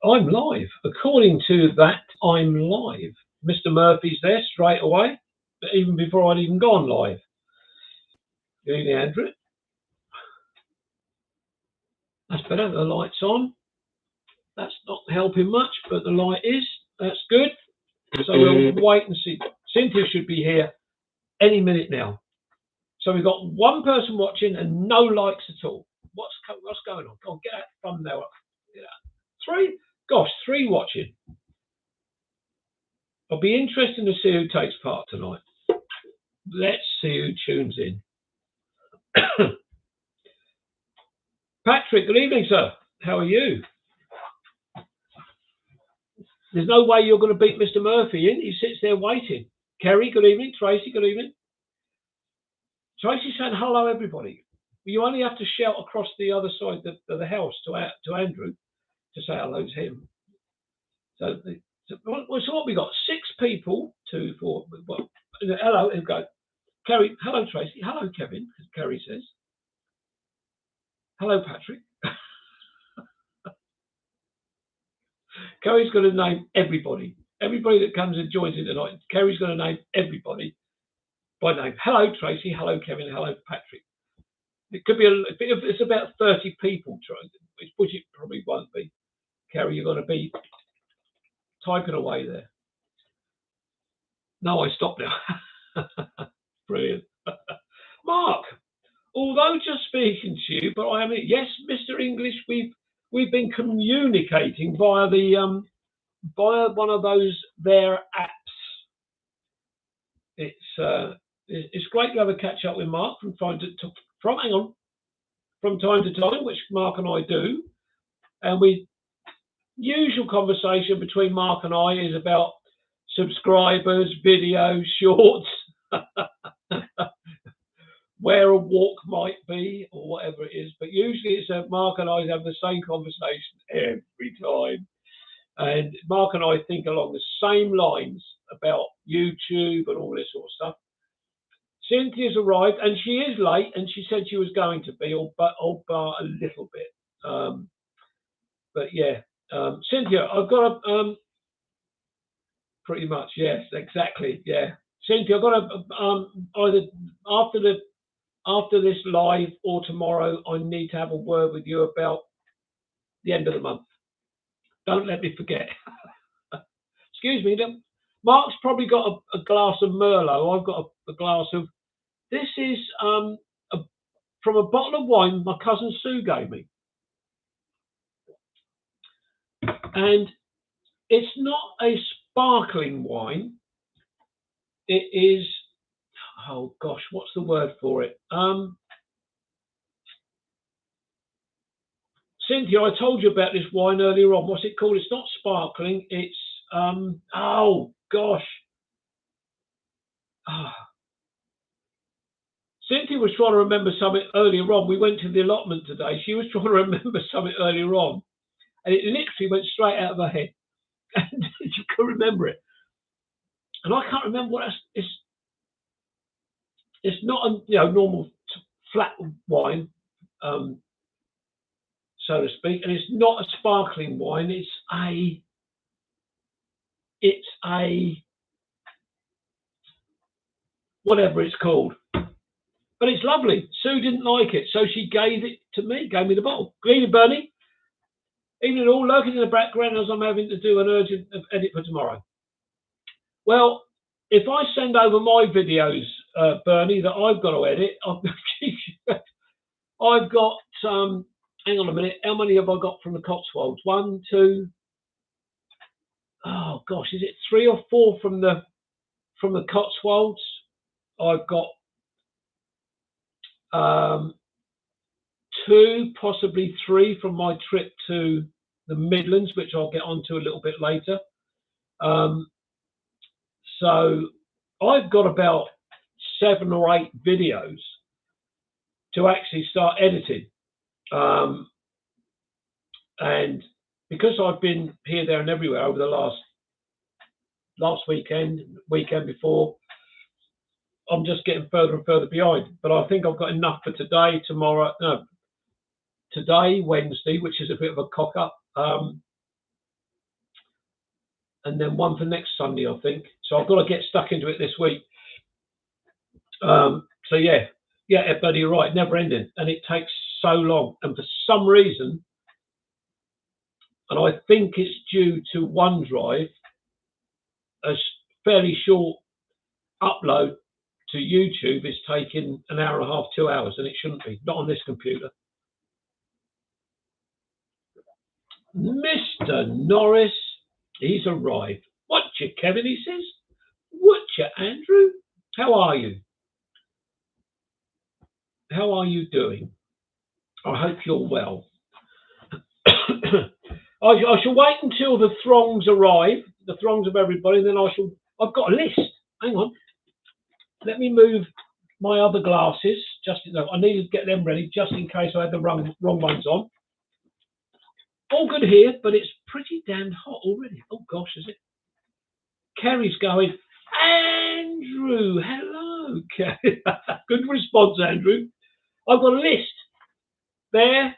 I'm live. According to that, I'm live. Mr. Murphy's there straight away, even before I'd even gone live. Good evening, Andrew. That's better. The light's on. That's not helping much, but the light is. That's good. So we'll wait and see. Cynthia should be here any minute now. So we've got one person watching and no likes at all. What's going on? Go on, get that thumbnail up. Yeah. Three watching. I'll be interested to see who takes part tonight. Let's see who tunes in. Patrick, good evening, sir. How are you? There's no way you're going to beat Mr. Murphy in. He sits there waiting. Kerry, good evening. Tracy, good evening. Tracy's saying hello, everybody. You only have to shout across the other side of the house to Andrew to say hello to him. So what we got? 6 people. 2, 4. Well, hello. Here we go. Kerry, hello, Tracy. Hello, Kevin. As Kerry says. Hello, Patrick. Kerry's going to name everybody. Everybody that comes and joins in tonight, Kerry's going to name everybody by name. Hello, Tracy. Hello, Kevin. Hello, Patrick. It could be it's about 30 people, which it probably won't be. Kerry, you're going to be typing away there. No, I stopped now. Brilliant. Mark, although just speaking to you, but I am, yes, Mr. English, we've been communicating via the via one of those their apps. It's great to have a catch up with Mark from time to time, which Mark and I do, and usual conversation between Mark and I is about subscribers, videos, shorts, where a walk might be or whatever it is. But usually it's Mark and I have the same conversation every time. And Mark and I think along the same lines about YouTube and all this sort of stuff. Cynthia's arrived and she is late and she said she was going to be, all bar a little bit. But yeah, Cynthia, I've got a, pretty much, yes, exactly, yeah. Cynthia, I've got to, either after this live or tomorrow, I need to have a word with you about the end of the month. Don't let me forget. Excuse me. Mark's probably got a glass of Merlot. I've got a glass of. This is from a bottle of wine my cousin Sue gave me, and it's not a sparkling wine. It is. Oh gosh, what's the word for it? Cynthia, I told you about this wine earlier on. What's it called? It's not sparkling. It's oh gosh. Cynthia was trying to remember something earlier on. We went to the allotment today. She was trying to remember something earlier on, and it literally went straight out of her head, and she couldn't remember it. And I can't remember what it's. It's not a normal flat wine. So to speak, and it's not a sparkling wine. It's a whatever it's called, but it's lovely. Sue didn't like it, so she gave it to me. Gave me the bottle. Good evening, Bernie. Evening all. Lurking in the background as I'm having to do an urgent edit for tomorrow. Well, if I send over my videos, Bernie, that I've got to edit, I've got. Hang on a minute. How many have I got from the Cotswolds? 1, 2. Oh gosh, is it 3 or 4 from the Cotswolds? I've got 2, possibly 3 from my trip to the Midlands, which I'll get onto a little bit later. So I've got about 7 or 8 videos to actually start editing. And because I've been here, there, and everywhere over the last weekend before, I'm just getting further and further behind. But I think I've got enough for today, tomorrow. No, today, Wednesday, which is a bit of a cock up. and then one for next Sunday, I think. So I've got to get stuck into it this week. So yeah, but you're right, never ending, and it takes so long. And for some reason, and I think it's due to OneDrive, a fairly short upload to YouTube is taking an hour and a half, 2 hours, and it shouldn't be. Not on this computer. Mr. Norris, he's arrived. Whatcha, Kevin, he says. Whatcha, Andrew? How are you? How are you doing? I hope you're well. I shall wait until the throngs arrive, the throngs of everybody, then I've got a list. Hang on. Let me move my other glasses. I need to get them ready just in case I had the wrong ones on. All good here, but it's pretty damn hot already. Oh gosh, is it? Kerry's going, Andrew, hello. Good response, Andrew. I've got a list there.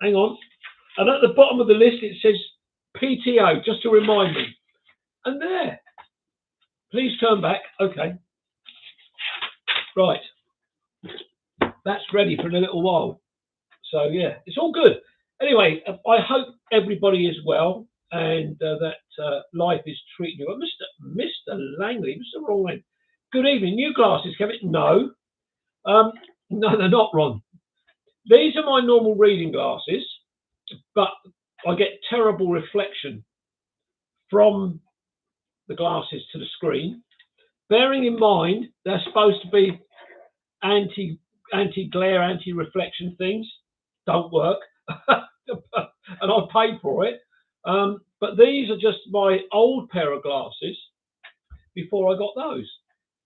Hang on. And at the bottom of the list, it says PTO, just to remind me. And there. Please turn back. Okay. Right. That's ready for a little while. So, yeah, it's all good. Anyway, I hope everybody is well and that life is treating you well. Mr. Langley, Mr. Wrong name. Good evening. New glasses, Kevin? No. No, they're not, Ron. These are my normal reading glasses, but I get terrible reflection from the glasses to the screen. Bearing in mind, they're supposed to be anti-glare, anti-reflection things. Don't work. And I paid for it. But these are just my old pair of glasses before I got those.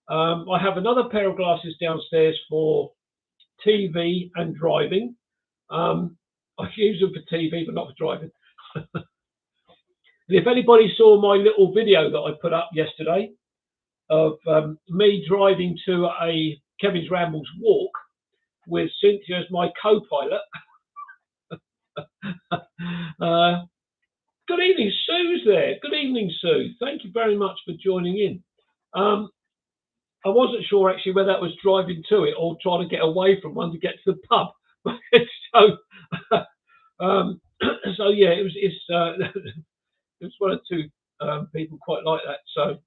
I have another pair of glasses downstairs for TV and driving. I use them for TV, but not for driving. And if anybody saw my little video that I put up yesterday of me driving to a Kevin's Rambles walk with Cynthia as my co-pilot. Good evening, Sue's there. Good evening, Sue. Thank you very much for joining in. I wasn't sure actually whether that was driving to it or trying to get away from one to get to the pub. So yeah, it's one or two people quite like that. So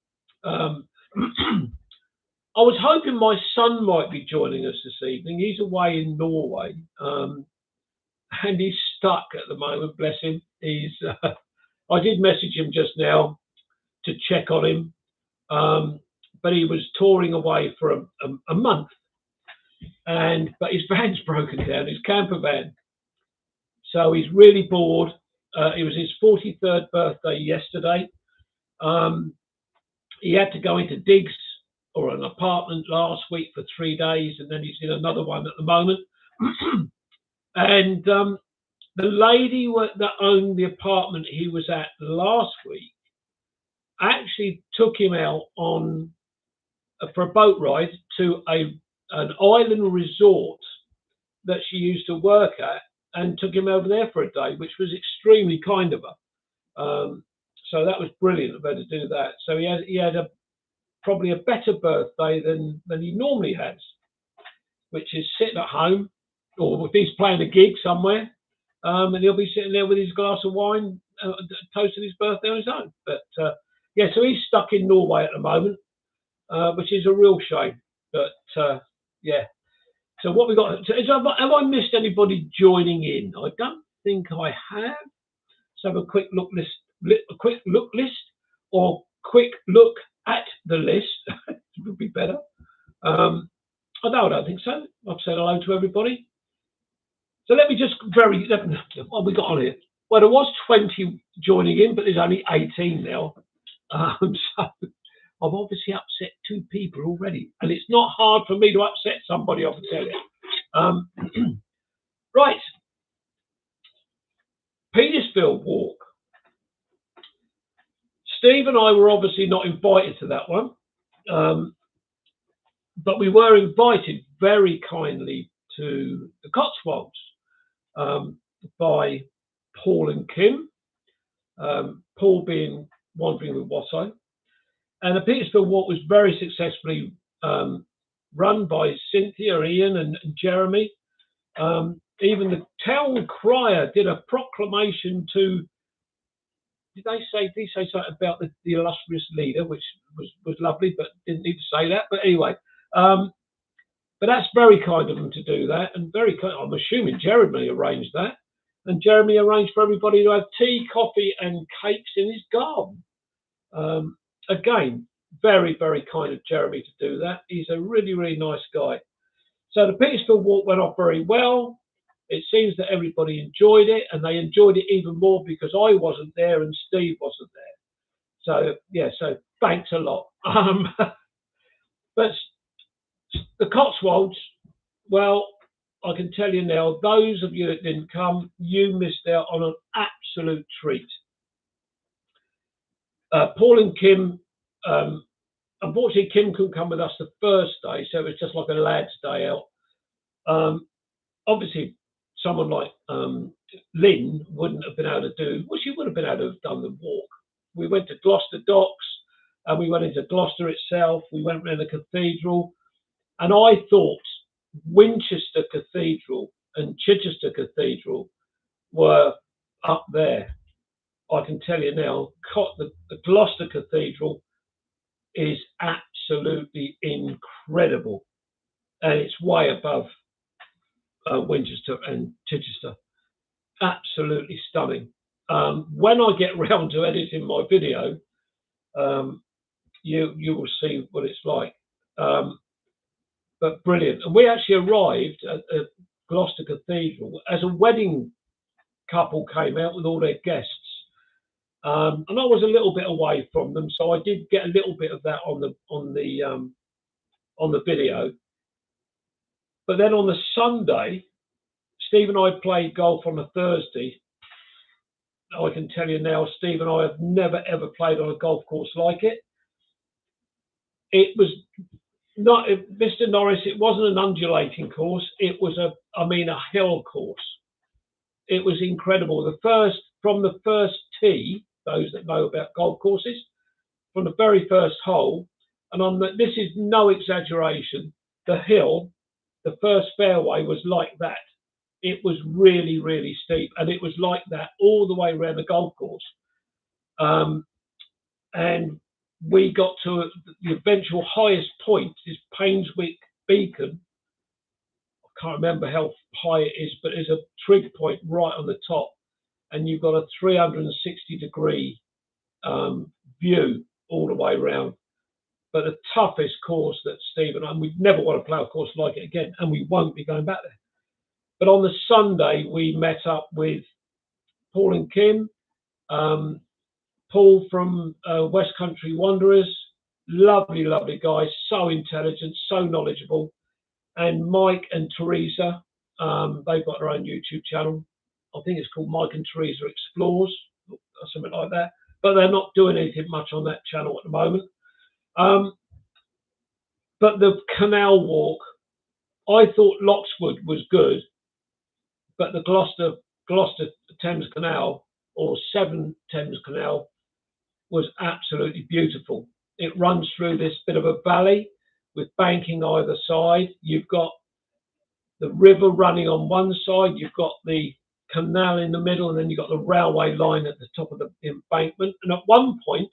I was hoping my son might be joining us this evening. He's away in Norway, and he's stuck at the moment. Bless him. I did message him just now to check on him, but he was touring away for a month, but his van's broken down, his camper van. So he's really bored. It was his 43rd birthday yesterday. He had to go into digs or an apartment last week for 3 days, and then he's in another one at the moment. And the lady that owned the apartment he was at last week actually took him out for a boat ride to an island resort that she used to work at, and took him over there for a day, which was extremely kind of her. So that was brilliant of her to do that. So he had probably a better birthday than he normally has, which is sitting at home, or if he's playing a gig somewhere, and he'll be sitting there with his glass of wine, toasting his birthday on his own. But yeah, so he's stuck in Norway at the moment, which is a real shame. But yeah. So what we got? Have I missed anybody joining in? I don't think I have. So have a quick look list, or quick look at the list. Would be better. I don't think so. I've said hello to everybody. So let me just what we got on here? Well, there was 20 joining in, but there's only 18 now. So I've obviously upset 2 people already, and it's not hard for me to upset somebody, I can tell you. Right. Petersfield Walk. Steve and I were obviously not invited to that one, but we were invited very kindly to the Cotswolds by Paul and Kim. Paul being Wandering with Watto. And the Petersfield Walk was very successfully run by Cynthia, Ian, and Jeremy. Even the town crier did a proclamation to. Did he say something about the illustrious leader, which was lovely, but didn't need to say that. But anyway, but that's very kind of them to do that, and very kind. I'm assuming Jeremy arranged that, and Jeremy arranged for everybody to have tea, coffee, and cakes in his garden. Again, very, very kind of Jeremy to do that. He's a really, really nice guy. So the Petersfield Walk went off very well. It seems that everybody enjoyed it, and they enjoyed it even more because I wasn't there and Steve wasn't there. So yeah, so thanks a lot. But the Cotswolds, well, I can tell you now, those of you that didn't come, you missed out on an absolute treat. Paul and Kim, unfortunately, Kim couldn't come with us the first day, so it was just like a lad's day out. Obviously, someone like Lynn wouldn't have been able to do, well, she would have been able to have done the walk. We went to Gloucester Docks, and we went into Gloucester itself. We went around the cathedral, and I thought Winchester Cathedral and Chichester Cathedral were up there. I can tell you now, the Gloucester Cathedral is absolutely incredible, and it's way above Winchester and Chichester. Absolutely stunning. When I get round to editing my video, you will see what it's like. But brilliant. And we actually arrived at Gloucester Cathedral as a wedding couple came out with all their guests. And I was a little bit away from them, so I did get a little bit of that on the video. But then on the Sunday, Steve and I played golf on a Thursday. I can tell you now, Steve and I have never ever played on a golf course like it. It was not, Mr. Norris, it wasn't an undulating course. It was a hill course. It was incredible. From the first tee, those that know about golf courses, from the very first hole, and this is no exaggeration, the hill, the first fairway was like that. It was really, really steep, and it was like that all the way around the golf course. And we got to the eventual highest point, is Painswick Beacon. I can't remember how high it is, but there's a trig point right on the top, and you've got a 360-degree view all the way around. But the toughest course that Steve and we'd never want to play a course like it again, and we won't be going back there. But on the Sunday, we met up with Paul and Kim. Paul from West Country Wanderers, lovely, lovely guy, so intelligent, so knowledgeable. And Mike and Teresa, they've got their own YouTube channel. I think it's called Mike and Teresa Explores, or something like that. But they're not doing anything much on that channel at the moment. But the canal walk, I thought Loxwood was good, but the Gloucester Thames Canal, or Severn Thames Canal, was absolutely beautiful. It runs through this bit of a valley with banking either side. You've got the river running on one side, you've got the canal in the middle, and then you've got the railway line at the top of the embankment. And at one point,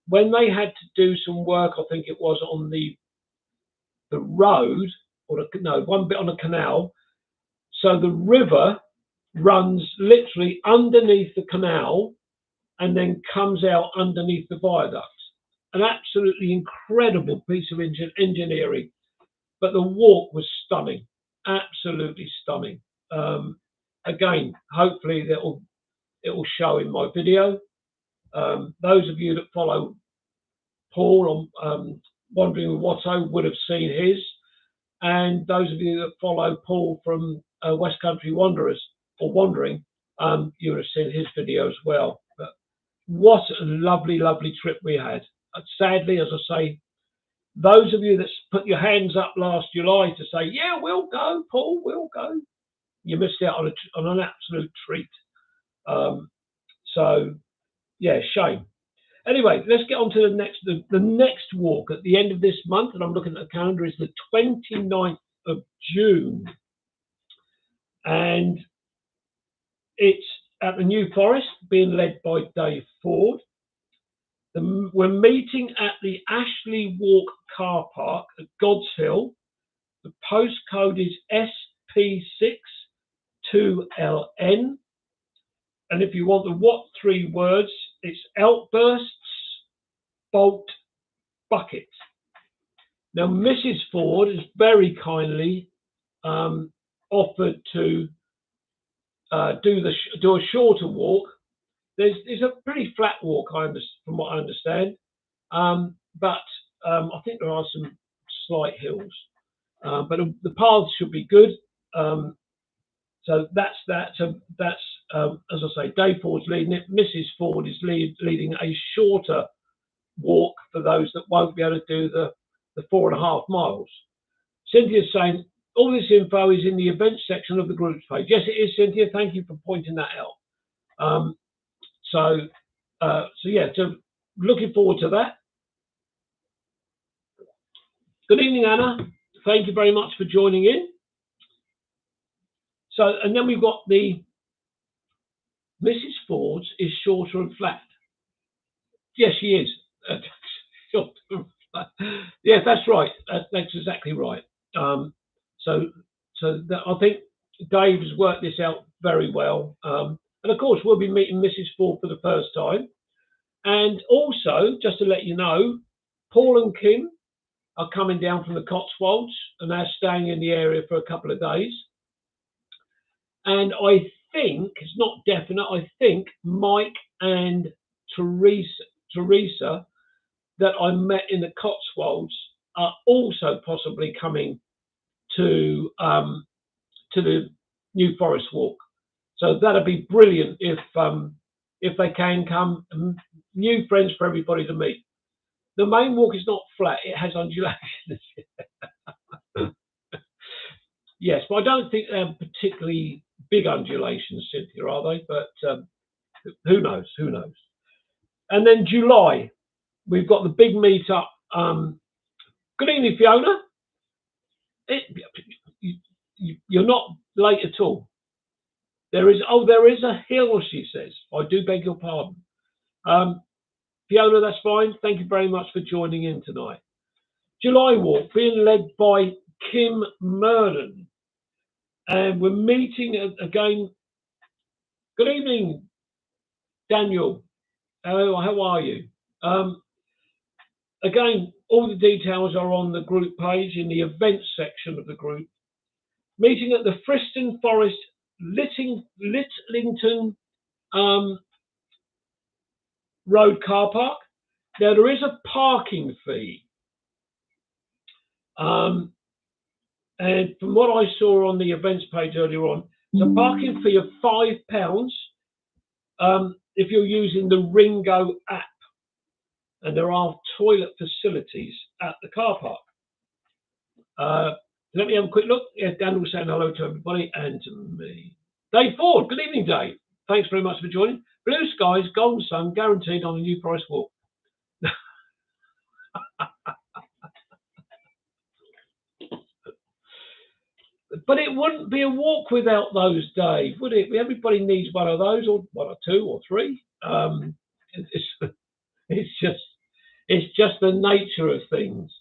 when they had to do some work, I think it was on the road, one bit on the canal. So the river runs literally underneath the canal and then comes out underneath the viaducts. An absolutely incredible piece of engineering. But the walk was stunning, absolutely stunning. Again, hopefully it will show in my video. Those of you that follow Paul on Wandering with Watto would have seen his, and those of you that follow Paul from West Country Wanderers or Wandering, you would have seen his video as well. But what a lovely, lovely trip we had. Sadly, as I say, those of you that put your hands up last July to say, yeah, we'll go, Paul, we'll go, you missed out on an absolute treat. So, yeah, shame. Anyway, let's get on to the next walk at the end of this month, and I'm looking at the calendar, is the 29th of June. And it's at the New Forest, being led by Dave Ford. We're meeting at the Ashley Walk car park at God's Hill. The postcode is SP62LN. And if you want the what 3 words, it's outbursts, bolt, bucket. Now, Mrs. Ford has very kindly offered to do a shorter walk. It's a pretty flat walk, from what I understand, but I think there are some slight hills. But the paths should be good. So that's that. So that's as I say, Dave Ford's leading it. Mrs. Ford is leading a shorter walk for those that won't be able to do the 4.5 miles. Cynthia's saying all this info is in the events section of the group's page. Yes, it is, Cynthia. Thank you for pointing that out. So yeah, so looking forward to that. Good evening, Anna. Thank you very much for joining in. So, and then we've got the Mrs. Ford's is shorter and flat. Yes, she is. Shorter and flat. Yes, that's right. That's exactly right. So that, I think Dave has worked this out very well. And of course, we'll be meeting Mrs. Ford for the first time. And also, just to let you know, Paul and Kim are coming down from the Cotswolds and they're staying in the area for a couple of days. And I think, it's not definite, I think Mike and Teresa that I met in the Cotswolds are also possibly coming to the New Forest walk. So that'd be brilliant if they can come. New friends for everybody to meet. The main walk is not flat; it has undulations. Yes, but I don't think they're particularly big undulations, Cynthia, are they? But who knows? Who knows? And then July, we've got the big meetup. Good evening, Fiona. You're not late at all. There is a hill, she says. I do beg your pardon. Fiona, that's fine. Thank you very much for joining in tonight. July walk being led by Kim Merlin. And we're meeting again. Good evening, Daniel. Hello, how are you? Again, all the details are on the group page in the events section of the group. Meeting at the Friston Forest Litlington Road car park. Now, there is a parking fee. And from what I saw on the events page earlier on, it's a parking fee of £5 if you're using the Ringo app. And there are toilet facilities at the car park. Let me have a quick look. Yeah, Daniel saying hello to everybody and to me. Dave Ford, good evening, Dave. Thanks very much for joining. Blue skies, golden sun, guaranteed on the New Forest walk. But it wouldn't be a walk without those, Dave, would it? Everybody needs one of those, or one or two or three. It's just the nature of things.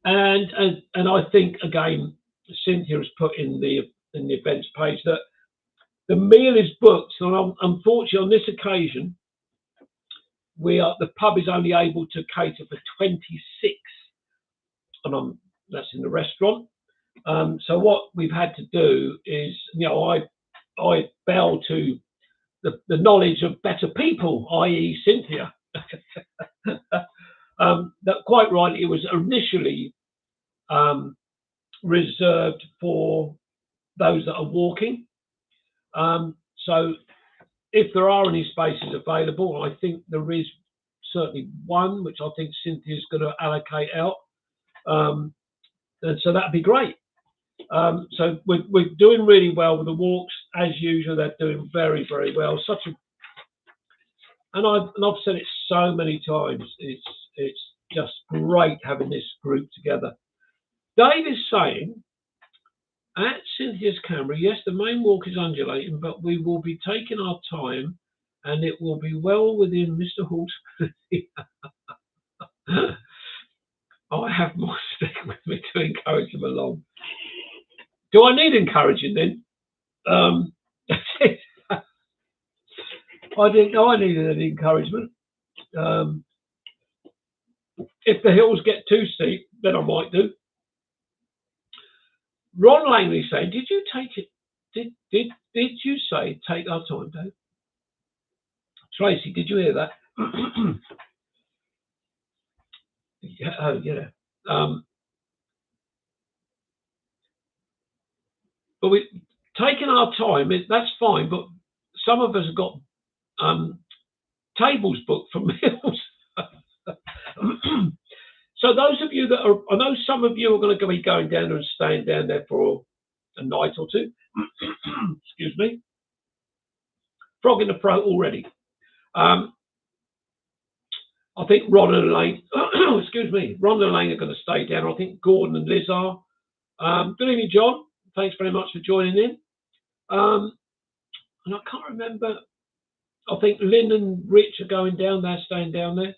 And I think again, Cynthia has put in the events page that the meal is booked. So unfortunately, on this occasion, the pub is only able to cater for 26, and that's in the restaurant. So what we've had to do is, I bow to the knowledge of better people, i.e. Cynthia. That quite right, it was initially reserved for those that are walking. So if there are any spaces available, I think there is certainly one, which I think Cynthia's going to allocate out. And so that'd be great. So we're doing really well with the walks as usual. They're doing very, very well. Such And I've said it so many times. It's just great having this group together. Dave is saying at Cynthia's camera, yes, the main walk is undulating, but we will be taking our time, and it will be well within Mr. Hall's. I have my stick with me to encourage him along. Do I need encouraging then? I didn't know I needed any encouragement. If the hills get too steep, then I might do. Ron Langley saying, "Did you take it? Did you say take our time, Dave?" Tracy, did you hear that? Yeah, oh yeah. But we taking our time. That's fine. But some of us have got tables booked from hills. So those of you that are, I know some of you are going to be going down there and staying down there for a night or two. Excuse me. Frog in the throat already. I think Ron and Elaine, excuse me, Ron and Elaine are going to stay down. I think Gordon and Liz are. Good evening, John. Thanks very much for joining in. And I can't remember. I think Lynn and Rich are going down there, staying down there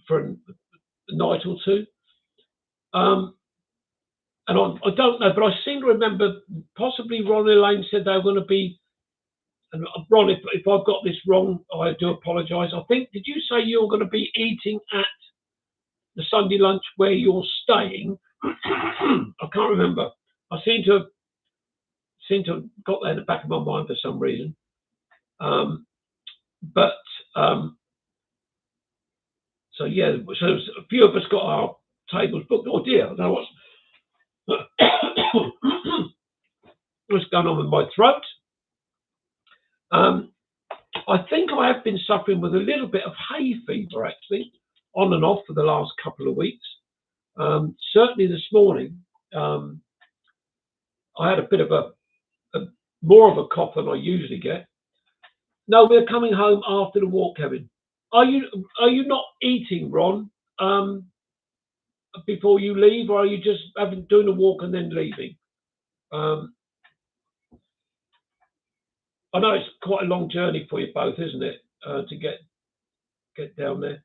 for a night or two. And I don't know, but I seem to remember possibly Ron and Elaine said they were going to be. And Ron, if I've got this wrong, I do apologise. I think, did you say you're going to be eating at the Sunday lunch where you're staying? I can't remember. I seem to have got that in the back of my mind for some reason. So yeah, so a few of us got our tables booked. Oh dear, I don't know what's going on with my throat. I think I have been suffering with a little bit of hay fever, actually, on and off for the last couple of weeks. Certainly this morning, I had a bit of a more of a cough than I usually get. No, we're coming home after the walk, Kevin. Are you not eating, Ron, before you leave, or are you just doing a walk and then leaving? I know it's quite a long journey for you both, isn't it, to get down there.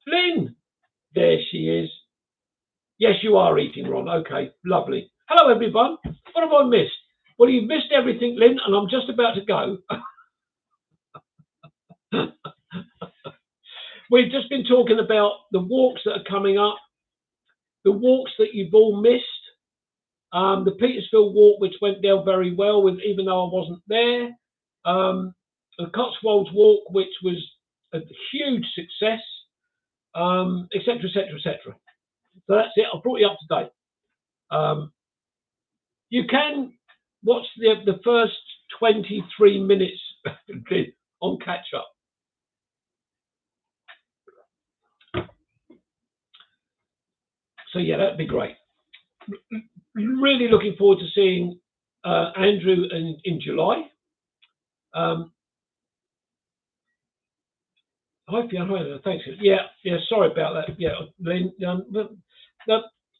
Lynn, there she is. Yes, you are eating, Ron. Okay, lovely. Hello, everyone. What have I missed? Well, you've missed everything, Lynn, and I'm just about to go. We've just been talking about the walks that are coming up, the walks that you've all missed. The Petersfield walk, which went down very well, even though I wasn't there. The Cotswolds walk, which was a huge success, etc., etc., etc. So that's it. I brought you up to date. You can watch the first 23 minutes on catch up. So yeah, that'd be great. Really looking forward to seeing Andrew in July. Hi, Fiona. Thanks. Yeah. Sorry about that. Yeah, Lynn. A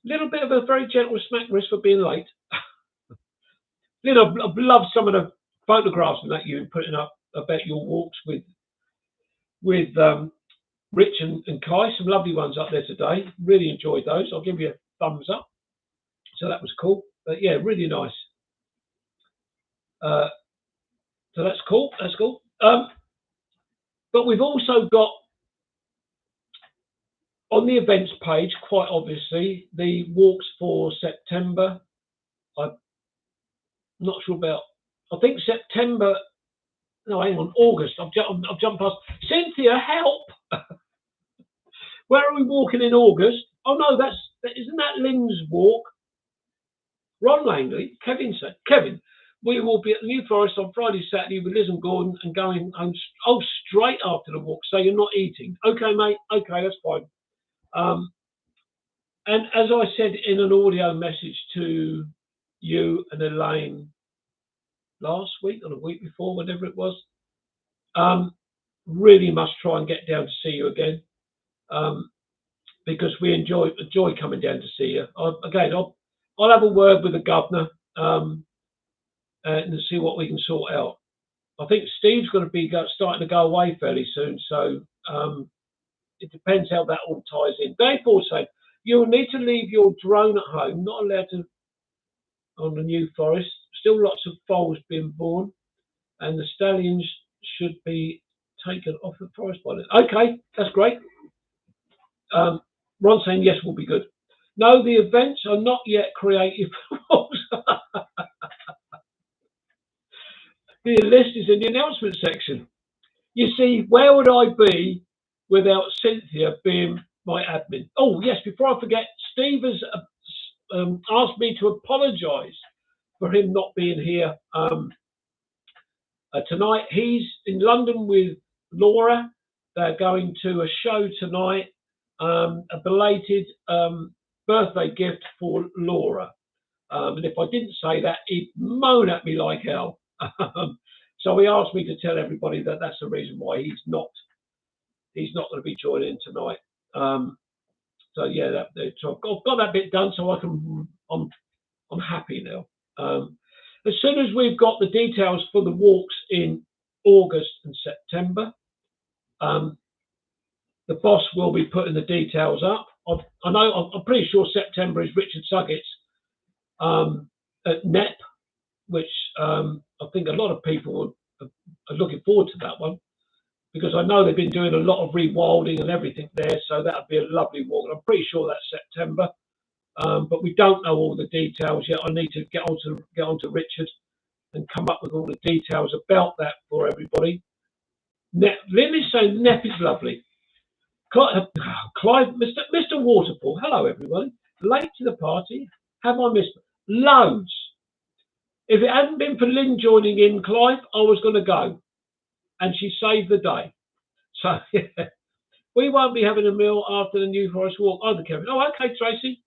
little bit of a very gentle smack wrist for being late. Lynn, I've loved some of the photographs that you've been putting up about your walks with Rich and Kai. Some lovely ones up there today. Really enjoyed those. I'll give you a thumbs up. So that was cool. But yeah, really nice. So that's cool. That's cool. But we've also got on the events page, quite obviously, the walks for September. I'm not sure about. I think September. No, hang on. August. I've jumped past. Cynthia, help! Where are we walking in August? Oh no, isn't that Lynn's walk? Ron Langley, Kevin said. Kevin, we will be at the New Forest on Friday, Saturday with Liz and Gordon and going home. Oh, straight after the walk. So you're not eating? Okay, mate. Okay, that's fine. And as I said in an audio message to you and Elaine last week or the week before, whatever it was. Really must try and get down to see you again, because we enjoy coming down to see you. I'll have a word with the governor and see what we can sort out. I think Steve's going to be starting to go away fairly soon, so it depends how that all ties in. Dave also, you'll need to leave your drone at home. Not allowed to on the New Forest. Still lots of foals being born, and the stallions should be taken off the forest by then. Okay, that's great. Ron saying yes will be good. No, the events are not yet creative. The list is in the announcement section. You see, where would I be without Cynthia being my admin? Oh, yes, before I forget, Steve has asked me to apologise for him not being here tonight. He's in London with Laura. They're going to a show tonight, a belated birthday gift for Laura. And if I didn't say that, he'd moan at me like hell. So he asked me to tell everybody that that's the reason why he's not going to be joining tonight. So yeah, so I've got that bit done, so I'm happy now. As soon as we've got the details for the walks in August and September, the boss will be putting the details up. I'm pretty sure September is Richard Suggett's at NEP, which I think a lot of people are looking forward to that one, because I know they've been doing a lot of rewilding and everything there, so that would be a lovely walk. I'm pretty sure that's September, but we don't know all the details yet. I need to get onto Richard and come up with all the details about that for everybody. Lynn is saying NEP is lovely. Clive, Mr. Waterfall, hello everybody. Late to the party. Have I missed loads? If it hadn't been for Lynn joining in, Clive, I was going to go, and she saved the day. So yeah, we won't be having a meal after the New Forest walk either, Kevin. Oh, okay, Tracy.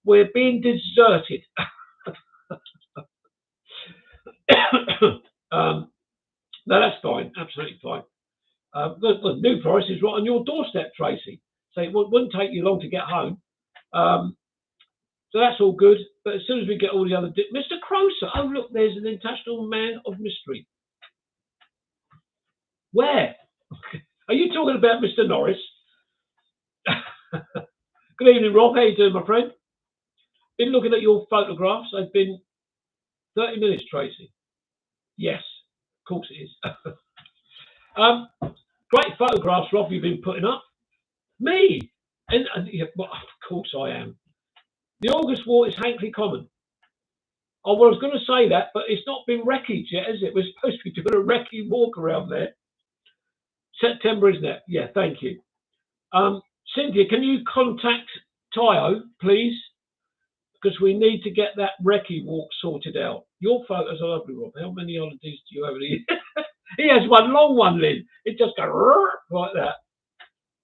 We're being deserted. No, that's fine. Absolutely fine. The New Forest is right on your doorstep, Tracy. So it wouldn't take you long to get home. So that's all good. But as soon as we get all the other... Mr. Croser. Oh, look, there's an international man of mystery. Where? Are you talking about Mr. Norris? Good evening, Rob. How you doing, my friend? Been looking at your photographs. They've been 30 minutes, Tracy. Yes, of course it is. Great photographs, Rob, you've been putting up. Me? And yeah, well, of course I am. The August walk is Hankley Common. Oh, well, I was going to say that, but it's not been recce yet, is it? We're supposed to be doing a recce walk around there. September, isn't it? Yeah, thank you. Cynthia, can you contact Tayo, please? Because we need to get that recce walk sorted out. Your photos are lovely, Rob. How many holidays do you have? He has one long one, Lynn. It just goes like that.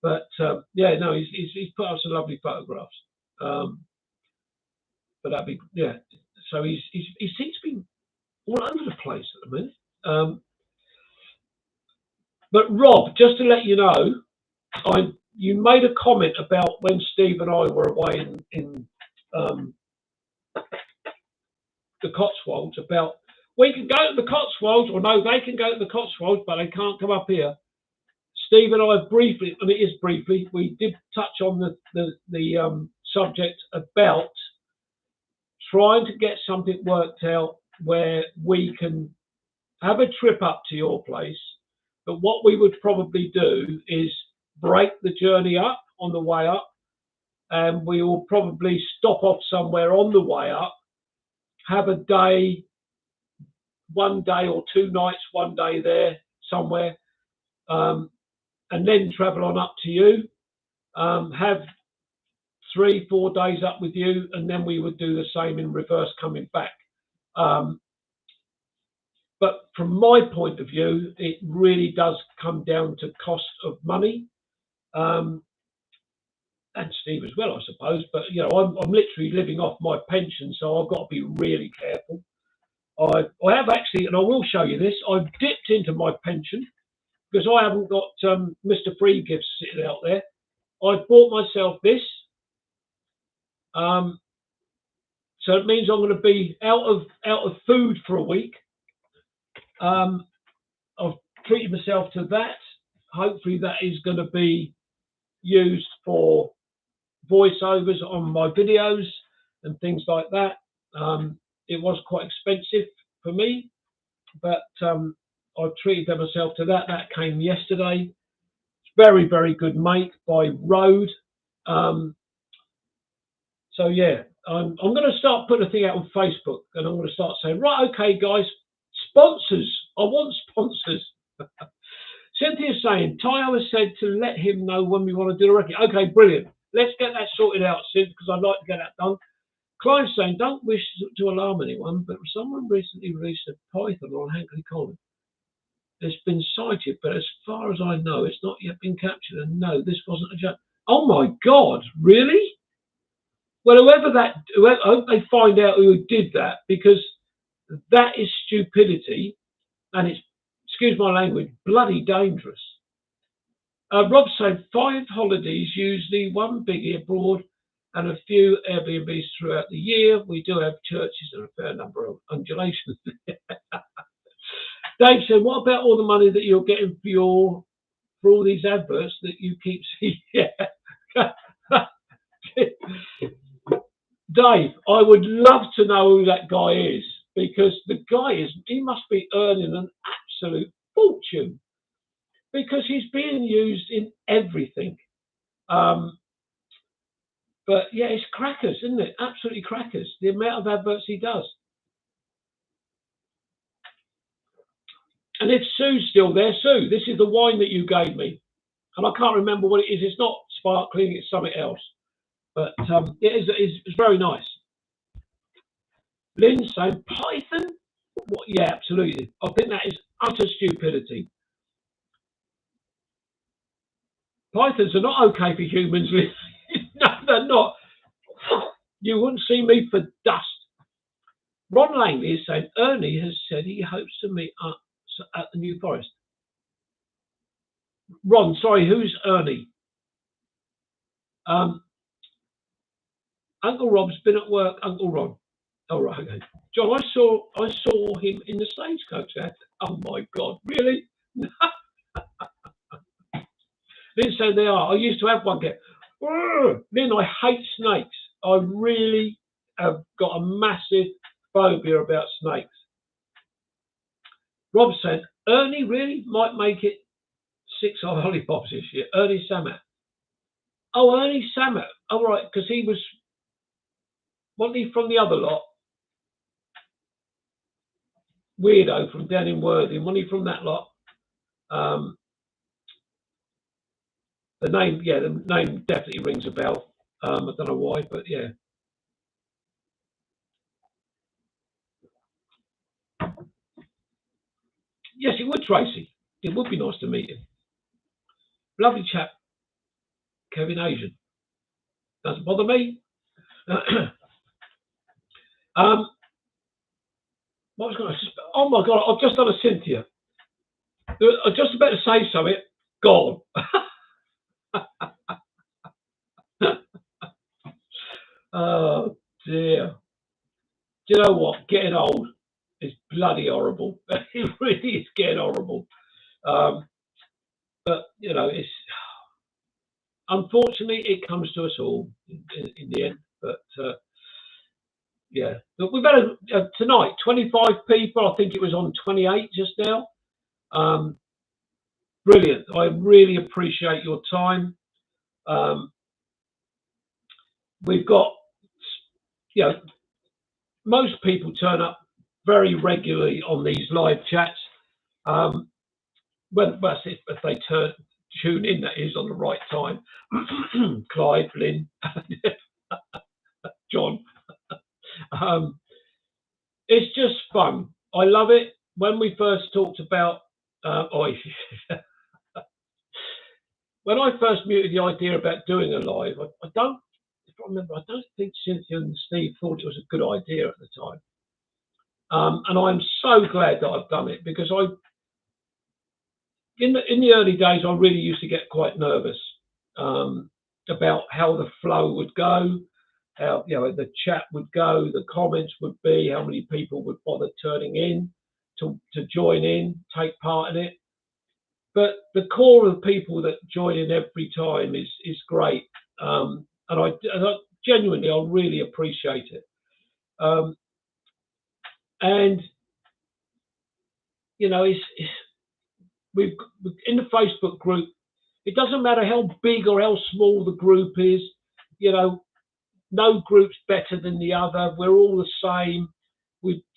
But yeah, no, he's put up some lovely photographs. But that'd be, yeah. So he seems to be all over the place at the minute. But Rob, just to let you know, you made a comment about when Steve and I were away in the Cotswolds about we can go to the Cotswolds, or no, they can go to the Cotswolds, but they can't come up here. Steve and I briefly, I mean, it is briefly, we did touch on the subject about trying to get something worked out where we can have a trip up to your place. But what we would probably do is break the journey up on the way up, and we will probably stop off somewhere on the way up, have a day, 1 day or 2 nights, 1 day there somewhere, and then travel on up to you, have 3-4 days up with you, and then we would do the same in reverse coming back. But from my point of view, it really does come down to cost of money, and Steve as well, I suppose. But you know, I'm literally living off my pension, so I've got to be really careful. I have actually, and I will show you this. I've dipped into my pension because I haven't got Mr. Free Gifts sitting out there. I've bought myself this. So it means I'm going to be out of food for a week. I've treated myself to that. Hopefully that is going to be used for voiceovers on my videos and things like that. It was quite expensive for me, but I treated myself to that. That came yesterday. It's very, very good make by Rode. So yeah, I'm going to start putting a thing out on Facebook, and I'm going to start saying, right, okay, guys, sponsors. I want sponsors. Cynthia's saying, Tayo has said to let him know when we want to do the record. Okay, brilliant. Let's get that sorted out, Sid, because I'd like to get that done. Clive's saying, don't wish to alarm anyone, but someone recently released a python on Hankley Common. It's been sighted, but as far as I know, it's not yet been captured. And no, this wasn't a joke. Oh my God, really? Well, I hope they find out who did that, because that is stupidity, and it's, excuse my language, bloody dangerous. Rob said 5 holidays, usually one biggie abroad and a few Airbnbs throughout the year. We do have churches and a fair number of undulations. Dave said, what about all the money that you're getting for all these adverts that you keep seeing? Yeah. Dave, I would love to know who that guy is, because the guy he must be earning an absolute fortune, because he's being used in everything. But yeah, it's crackers, isn't it? Absolutely crackers. The amount of adverts he does. And if Sue's still there, Sue, this is the wine that you gave me, and I can't remember what it is. It's not sparkling; it's something else. But it's very nice. Lynn saying python. What? Yeah, absolutely. I think that is utter stupidity. Pythons are not okay for humans. No, they're not. You wouldn't see me for dust. Ron Langley is saying Ernie has said he hopes to meet us at the New Forest. Ron, sorry, who's Ernie? Uncle Rob's been at work. Uncle Ron. Oh right, okay. John, I saw him in the Stagecoach ad. Oh my God, really? Lynn said they are. I used to have one. Lynn, I hate snakes. I really have got a massive phobia about snakes. Rob said, Ernie really might make it 6 lollipops this year. Ernie Samet. Oh, Ernie Samet. Oh, right, because he wasn't he from the other lot? Weirdo from down in Worthing. Wasn't he from that lot? The name definitely rings a bell. I don't know why, but yeah. Yes, it would, Tracy. It would be nice to meet him. Lovely chap, Kevin Asian. Doesn't bother me. What was going to? Oh my God! I've just done a Cynthia. I was just about to say something. Gone. Oh dear. Do you know what? Getting old is bloody horrible. It really is getting horrible. But you know, it's unfortunately it comes to us all in the end. But yeah, but we've had tonight 25 people. I think it was on 28 just now. Brilliant. I really appreciate your time. We've got, you know, most people turn up very regularly on these live chats. Well, if they tune in, that is, on the right time. Clive, Lynn, John. It's just fun. I love it. When we first talked about, when I first muted the idea about doing a live, I don't think Cynthia and Steve thought it was a good idea at the time. And I'm so glad that I've done it, because in the early days, I really used to get quite nervous about how the flow would go, how the chat would go, the comments would be, how many people would bother turning in to join in, take part in it. But the core of the people that join in every time is great, and I genuinely, I really appreciate it. And we've in the Facebook group. It doesn't matter how big or how small the group is. No group's better than the other. We're all the same.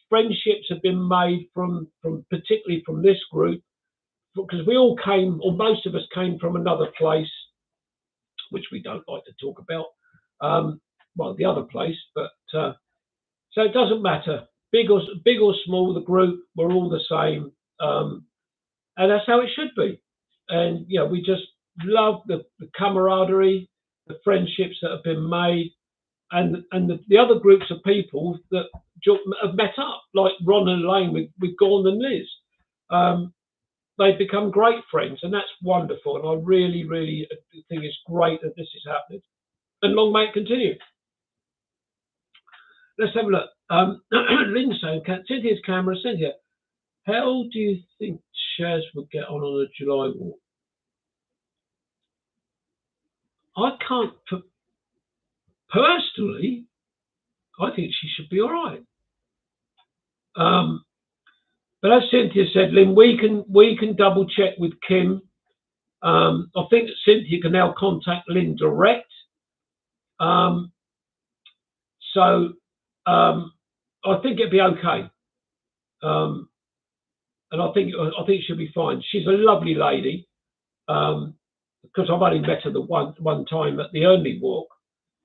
Friendships have been made from particularly from this group, because we all came, or most of us came from another place, which we don't like to talk about. Well, the other place, but so it doesn't matter, big or small, the group, we're all the same, and that's how it should be. And we just love the camaraderie, the friendships that have been made, and the other groups of people that have met up, like Ron and Elaine with Gordon and Liz. They've become great friends, and that's wonderful. And I really, really think it's great that this is happening. And long may it continue. Let's have a look. Lynn's saying, Cynthia's camera. Cynthia, how do you think Shaz would get on the July walk? I can't. Personally, I think she should be all right. But as Cynthia said, Lynn, we can double check with Kim. I think that Cynthia can now contact Lynn direct. So I think it'd be okay. And I think she'll be fine. She's a lovely lady. Because I've only met her the one time at the Ernley walk,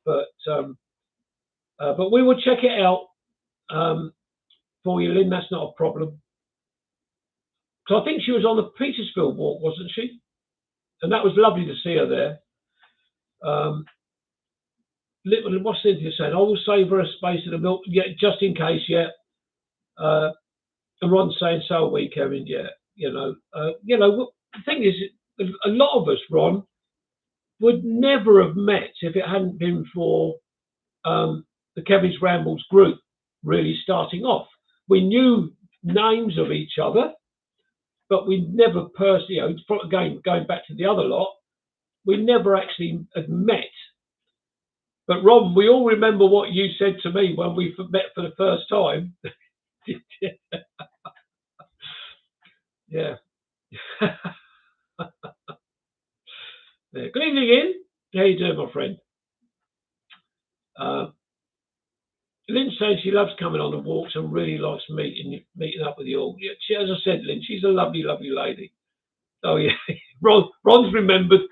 but we will check it out for you, Lynn. That's not a problem. So I think she was on the Petersfield walk, wasn't she? And that was lovely to see her there. What's Cynthia saying? I will save her a space in the milk, just in case. And Ron's saying, so are we, Kevin. The thing is, a lot of us, Ron, would never have met if it hadn't been for the Kevin's Rambles group really starting off. We knew names of each other, but we never personally, again, going back to the other lot, we never actually had met. But Ron, we all remember what you said to me when we met for the first time. Yeah. Yeah. Good evening, Ian. How you doing, my friend? Lynn says she loves coming on the walks and really likes meeting up with you all. Yeah, as I said, Lynn, she's a lovely, lovely lady. Oh yeah, Ron's remembered.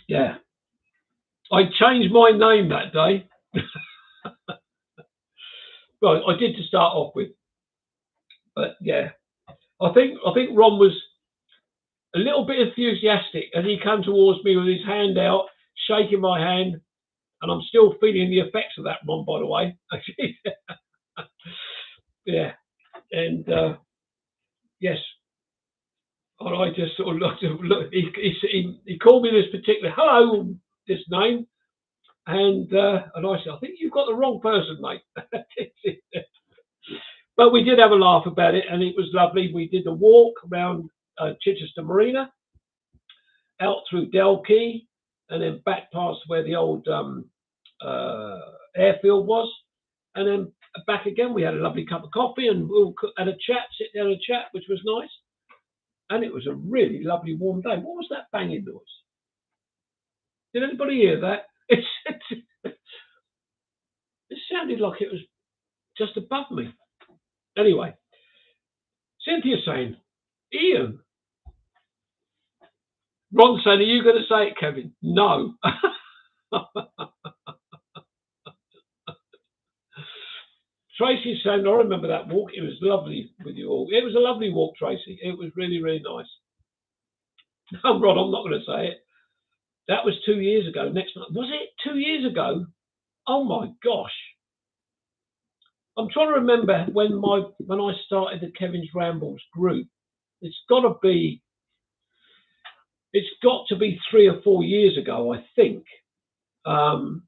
Yeah, I changed my name that day. Well, I did to start off with, but yeah, I think Ron was a little bit enthusiastic as he came towards me with his hand out, shaking my hand, and I'm still feeling the effects of that, Ron, by the way. Yeah, and yes, and I just sort of looked. He called me this particular this name, and I said, I think you've got the wrong person, mate. But we did have a laugh about it, and it was lovely. We did the walk around Chichester Marina, out through Dalkey, and then back past where the old airfield was, and then back again. We had a lovely cup of coffee, and we all had a chat, sit down and chat, which was nice. And it was a really lovely warm day. What was that banging noise? Did anybody hear that? It sounded like it was just above me. Anyway, Cynthia's saying, Ian. Ron saying, are you going to say it, Kevin? No. Tracy's saying, I remember that walk. It was lovely with you all. It was a lovely walk, Tracy. It was really, really nice. No, Ron, I'm not going to say it. That was 2 years ago. Next month. Was it 2 years ago? Oh my gosh. I'm trying to remember when I started the Kevin's Rambles group. It's got to be 3 or 4 years ago, I think. The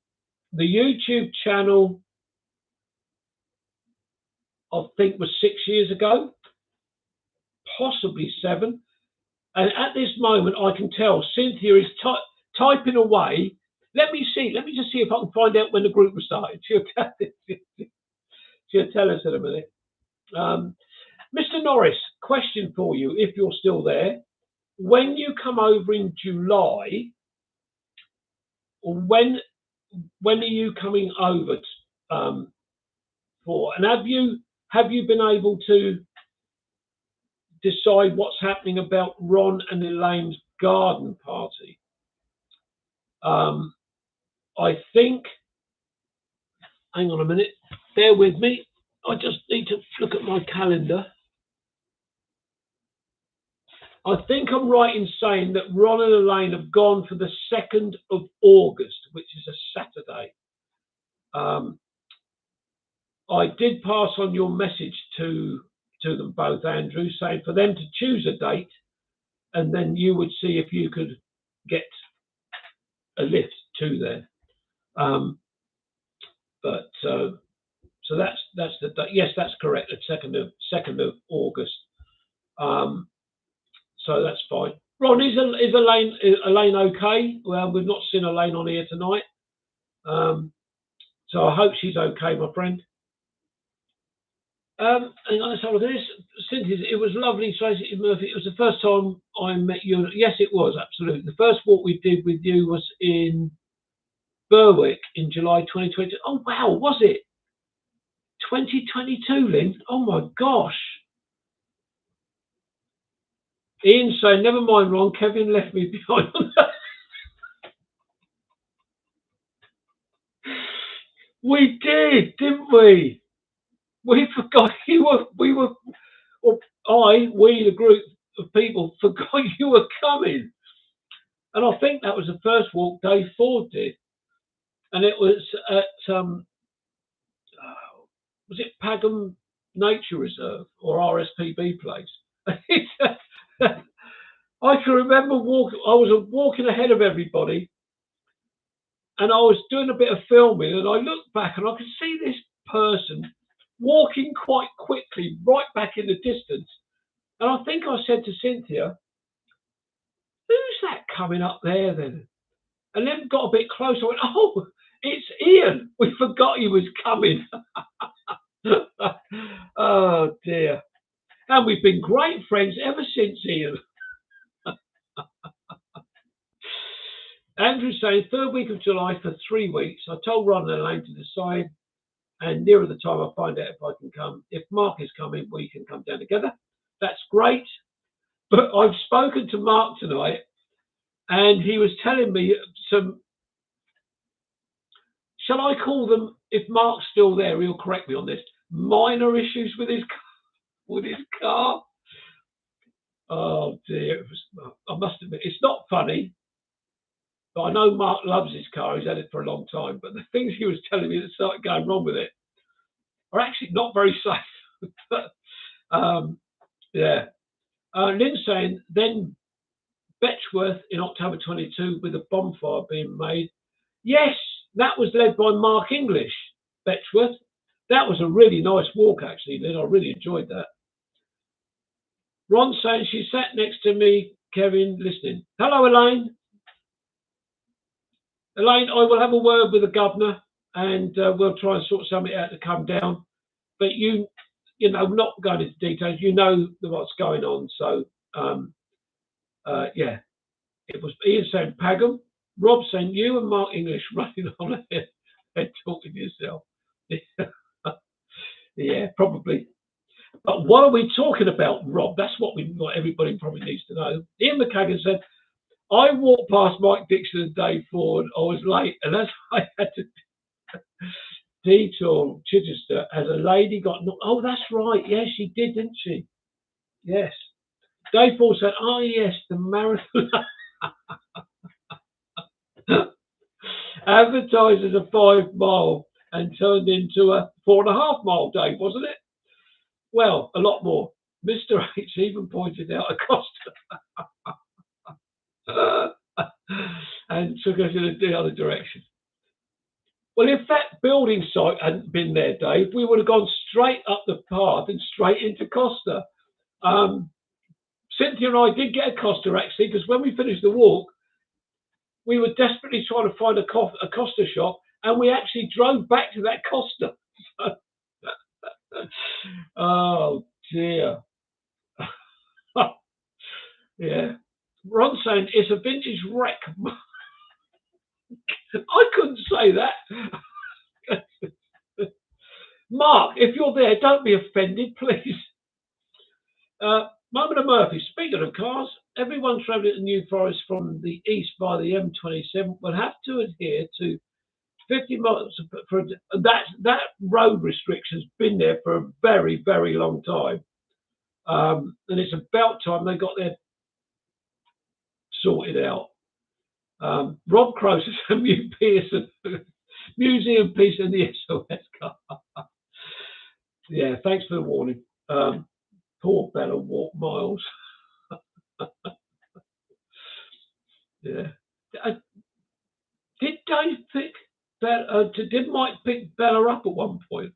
YouTube channel, I think, was 6 years ago, possibly 7. And at this moment, I can tell Cynthia is typing away. Let me just see if I can find out when the group was started. She'll tell us in a minute. Mr. Norris, question for you, if you're still there. When you come over in July, when are you coming over for? And have you been able to decide what's happening about Ron and Elaine's garden party? I think, hang on a minute, bear with me. I just need to look at my calendar. I think I'm right in saying that Ron and Elaine have gone for the 2nd of August, which is a Saturday. I did pass on your message to them both, Andrew, saying for them to choose a date, and then you would see if you could get a lift to there. So that's the date. Yes, that's correct. The 2nd of August. So that's fine. Ron, is Elaine okay? Well, we've not seen Elaine on here tonight. So I hope she's okay, my friend. And let's have a look at this. Cynthia, it was lovely, Tracy Murphy. It was the first time I met you. Yes, it was, absolutely. The first walk we did with you was in Berwick in July 2020. Oh, wow, was it? 2022, Lynn? Oh, my gosh. Ian saying, never mind, Ron, Kevin left me behind. We did, didn't we? We forgot you were, we, the group of people, forgot you were coming. And I think that was the first walk Dave Ford did. And it was at, was it Pagham Nature Reserve or RSPB place? I can remember I was walking ahead of everybody, and I was doing a bit of filming, and I looked back and I could see this person walking quite quickly right back in the distance. And I think I said to Cynthia, who's that coming up there then? And then got a bit closer. I went, oh, it's Ian. We forgot he was coming. Oh, dear. And we've been great friends ever since, Ian. Andrew saying, 3rd week of July for 3 weeks. I told Ron and Elaine to decide, and nearer the time I'll find out if I can come. If Mark is coming, we can come down together. That's great. But I've spoken to Mark tonight, and he was telling me some, shall I call them, if Mark's still there, he'll correct me on this, minor issues with his car. Oh dear, I must admit, it's not funny, but I know Mark loves his car, he's had it for a long time, but the things he was telling me that started going wrong with it are actually not very safe. But yeah. Lynn saying, then Betchworth in October 22 with a bonfire being made. Yes, that was led by Mark English, Betchworth. That was a really nice walk, actually, Lynn. I really enjoyed that. Ron saying, she sat next to me, Kevin, listening. Hello, Elaine. Elaine, I will have a word with the governor, and we'll try and sort something out to come down. But you know, not going into details, you know what's going on. So, yeah, it was Ian saying Pagham, Rob saying you and Mark English running on ahead and talking to yourself. Yeah, probably. But what are we talking about, Rob? That's what everybody probably needs to know. Ian McKagan said, I walked past Mike Dixon and Dave Ford. I was late, and that's why I had to detour Chichester as a lady got knocked. Oh, that's right. Yes, she did, didn't she? Yes. Dave Ford said, oh, yes, the marathon. Advertised as a 5 mile and turned into a 4.5 mile day, wasn't it? Well, a lot more. Mr. H even pointed out a Costa and took us in the other direction. Well, if that building site hadn't been there, Dave, we would have gone straight up the path and straight into Costa. Cynthia and I did get a Costa actually, because when we finished the walk, we were desperately trying to find a Costa shop, and we actually drove back to that Costa. Oh dear. Yeah. Ron saying it's a vintage wreck. I couldn't say that. Mark, if you're there, don't be offended, please. Moment of Murphy, speaking of cars, everyone travelling to New Forest from the east by the M27 will have to adhere to 50 miles. For that road restriction's been there for a very, very long time. And it's about time they got their sorted out. Rob Cross and Mew Pearson, Museum Piece and the SOS car. Yeah, thanks for the warning. Poor Bella walked miles. Yeah. Did Dave pick Bella? Did Mike pick Bella up at one point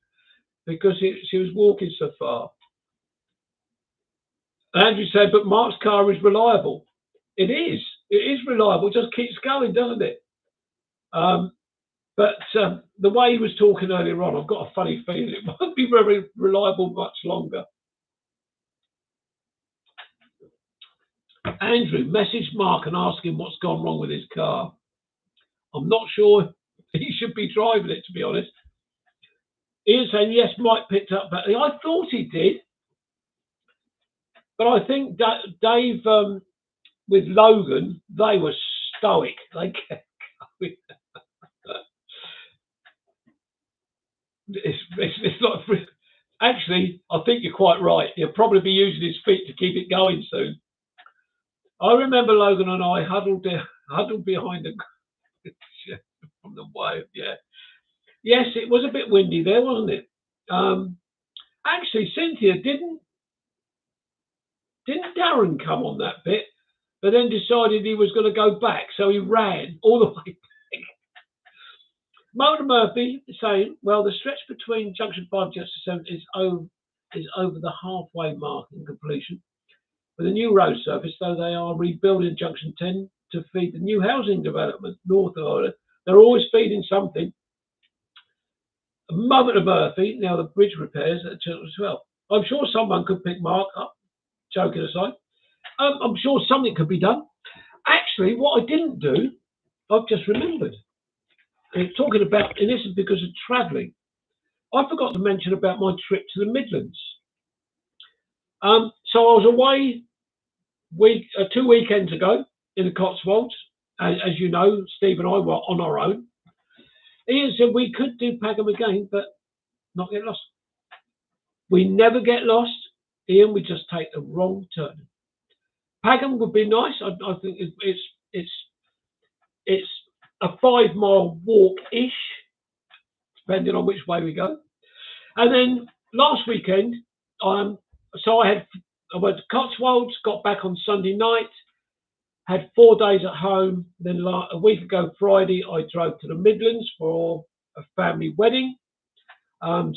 because she was walking so far? Andrew said, but Mark's car is reliable. It is. It is reliable. It just keeps going, doesn't it? But the way he was talking earlier on, I've got a funny feeling it won't be very reliable much longer. Andrew, message Mark and ask him what's gone wrong with his car. I'm not sure he should be driving it, to be honest. Ian saying, yes, Mike picked up battery. I thought he did. But I think Dave, with Logan, they were stoic. They kept going. It's not. Actually, I think you're quite right. He'll probably be using his feet to keep it going soon. I remember Logan and I huddled behind him from the wave. Yeah. Yes, it was a bit windy there, wasn't it? Actually, Cynthia, didn't Darren come on that bit, but then decided he was going to go back, so he ran all the way back. Mona Murphy saying, well, the stretch between Junction 5 and Junction 7 is over the halfway mark in completion. With a new road surface, though they are rebuilding Junction 10 to feed the new housing development north of Ireland. They're always feeding something. A moment of Murphy, now the bridge repairs at Chiltern 12. I'm sure someone could pick Mark up, joking aside. I'm sure something could be done. Actually, what I didn't do, I've just remembered. And talking about, and this is because of travelling, I forgot to mention about my trip to the Midlands. So I was away 2 weekends ago in the Cotswolds. As you know, Steve and I were on our own. Ian said we could do Pagham again, but not get lost. We never get lost, Ian. We just take the wrong turn. Pagham would be nice. I think it's a 5 mile walk-ish, depending on which way we go. And then last weekend, so I went to Cotswolds, got back on Sunday night, had 4 days at home. Then a week ago, Friday, I drove to the Midlands for a family wedding.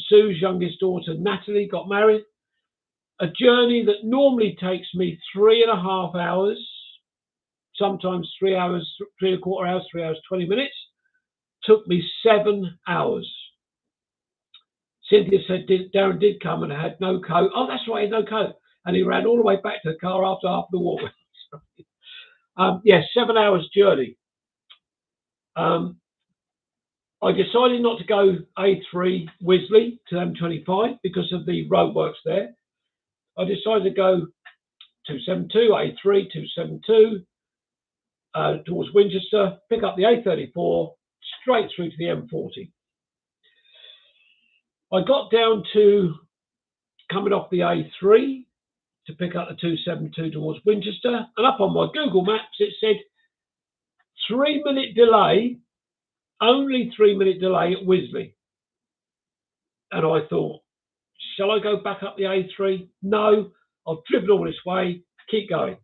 Sue's youngest daughter, Natalie, got married. A journey that normally takes me 3.5 hours, sometimes 3 hours, 3.25 hours, 3 hours, 20 minutes, took me 7 hours. Cynthia said Darren did come and had no coat. Oh, that's right, he had no coat. And he ran all the way back to the car after half the walk. 7 hours journey. I decided not to go A3 Wisley to M25 because of the roadworks there. I decided to go 272, A3, 272 towards Winchester, pick up the A34 straight through to the M40. I got down to coming off the A3 to pick up the 272 towards Winchester, and up on my Google Maps it said 3-minute delay only 3-minute delay at Wisley. And I thought, shall I go back up the A3? No, I've driven all this way, keep going.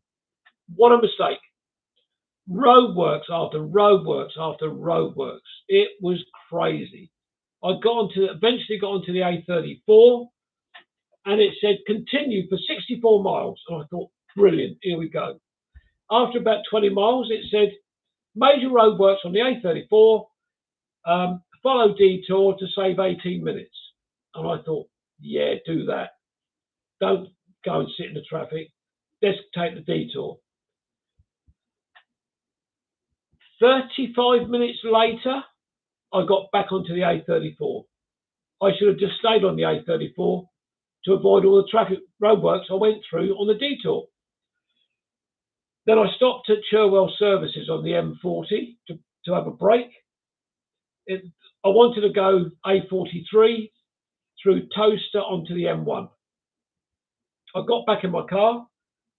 What a mistake. Roadworks after roadworks after roadworks. It was crazy. Eventually got onto the A34, and it said continue for 64 miles. And I thought, brilliant, here we go. After about 20 miles, it said major roadworks on the A34, follow detour to save 18 minutes. And I thought, yeah, do that. Don't go and sit in the traffic. Let's take the detour. 35 minutes later, I got back onto the A34. I should have just stayed on the A34 to avoid all the traffic roadworks I went through on the detour. Then I stopped at Cherwell Services on the M40 to have a break. I wanted to go A43 through Towcester onto the M1. I got back in my car,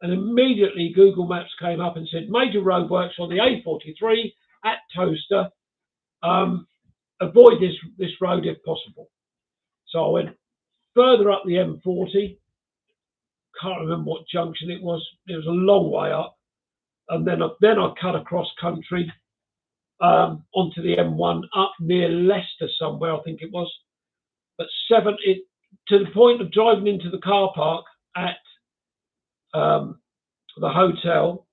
and immediately Google Maps came up and said major roadworks on the A43 at Towcester. Avoid this road if possible. So I went further up the M40. Can't remember what junction it was. It was a long way up, and then I cut across country onto the M1 up near Leicester somewhere, I think it was. But to the point of driving into the car park at the hotel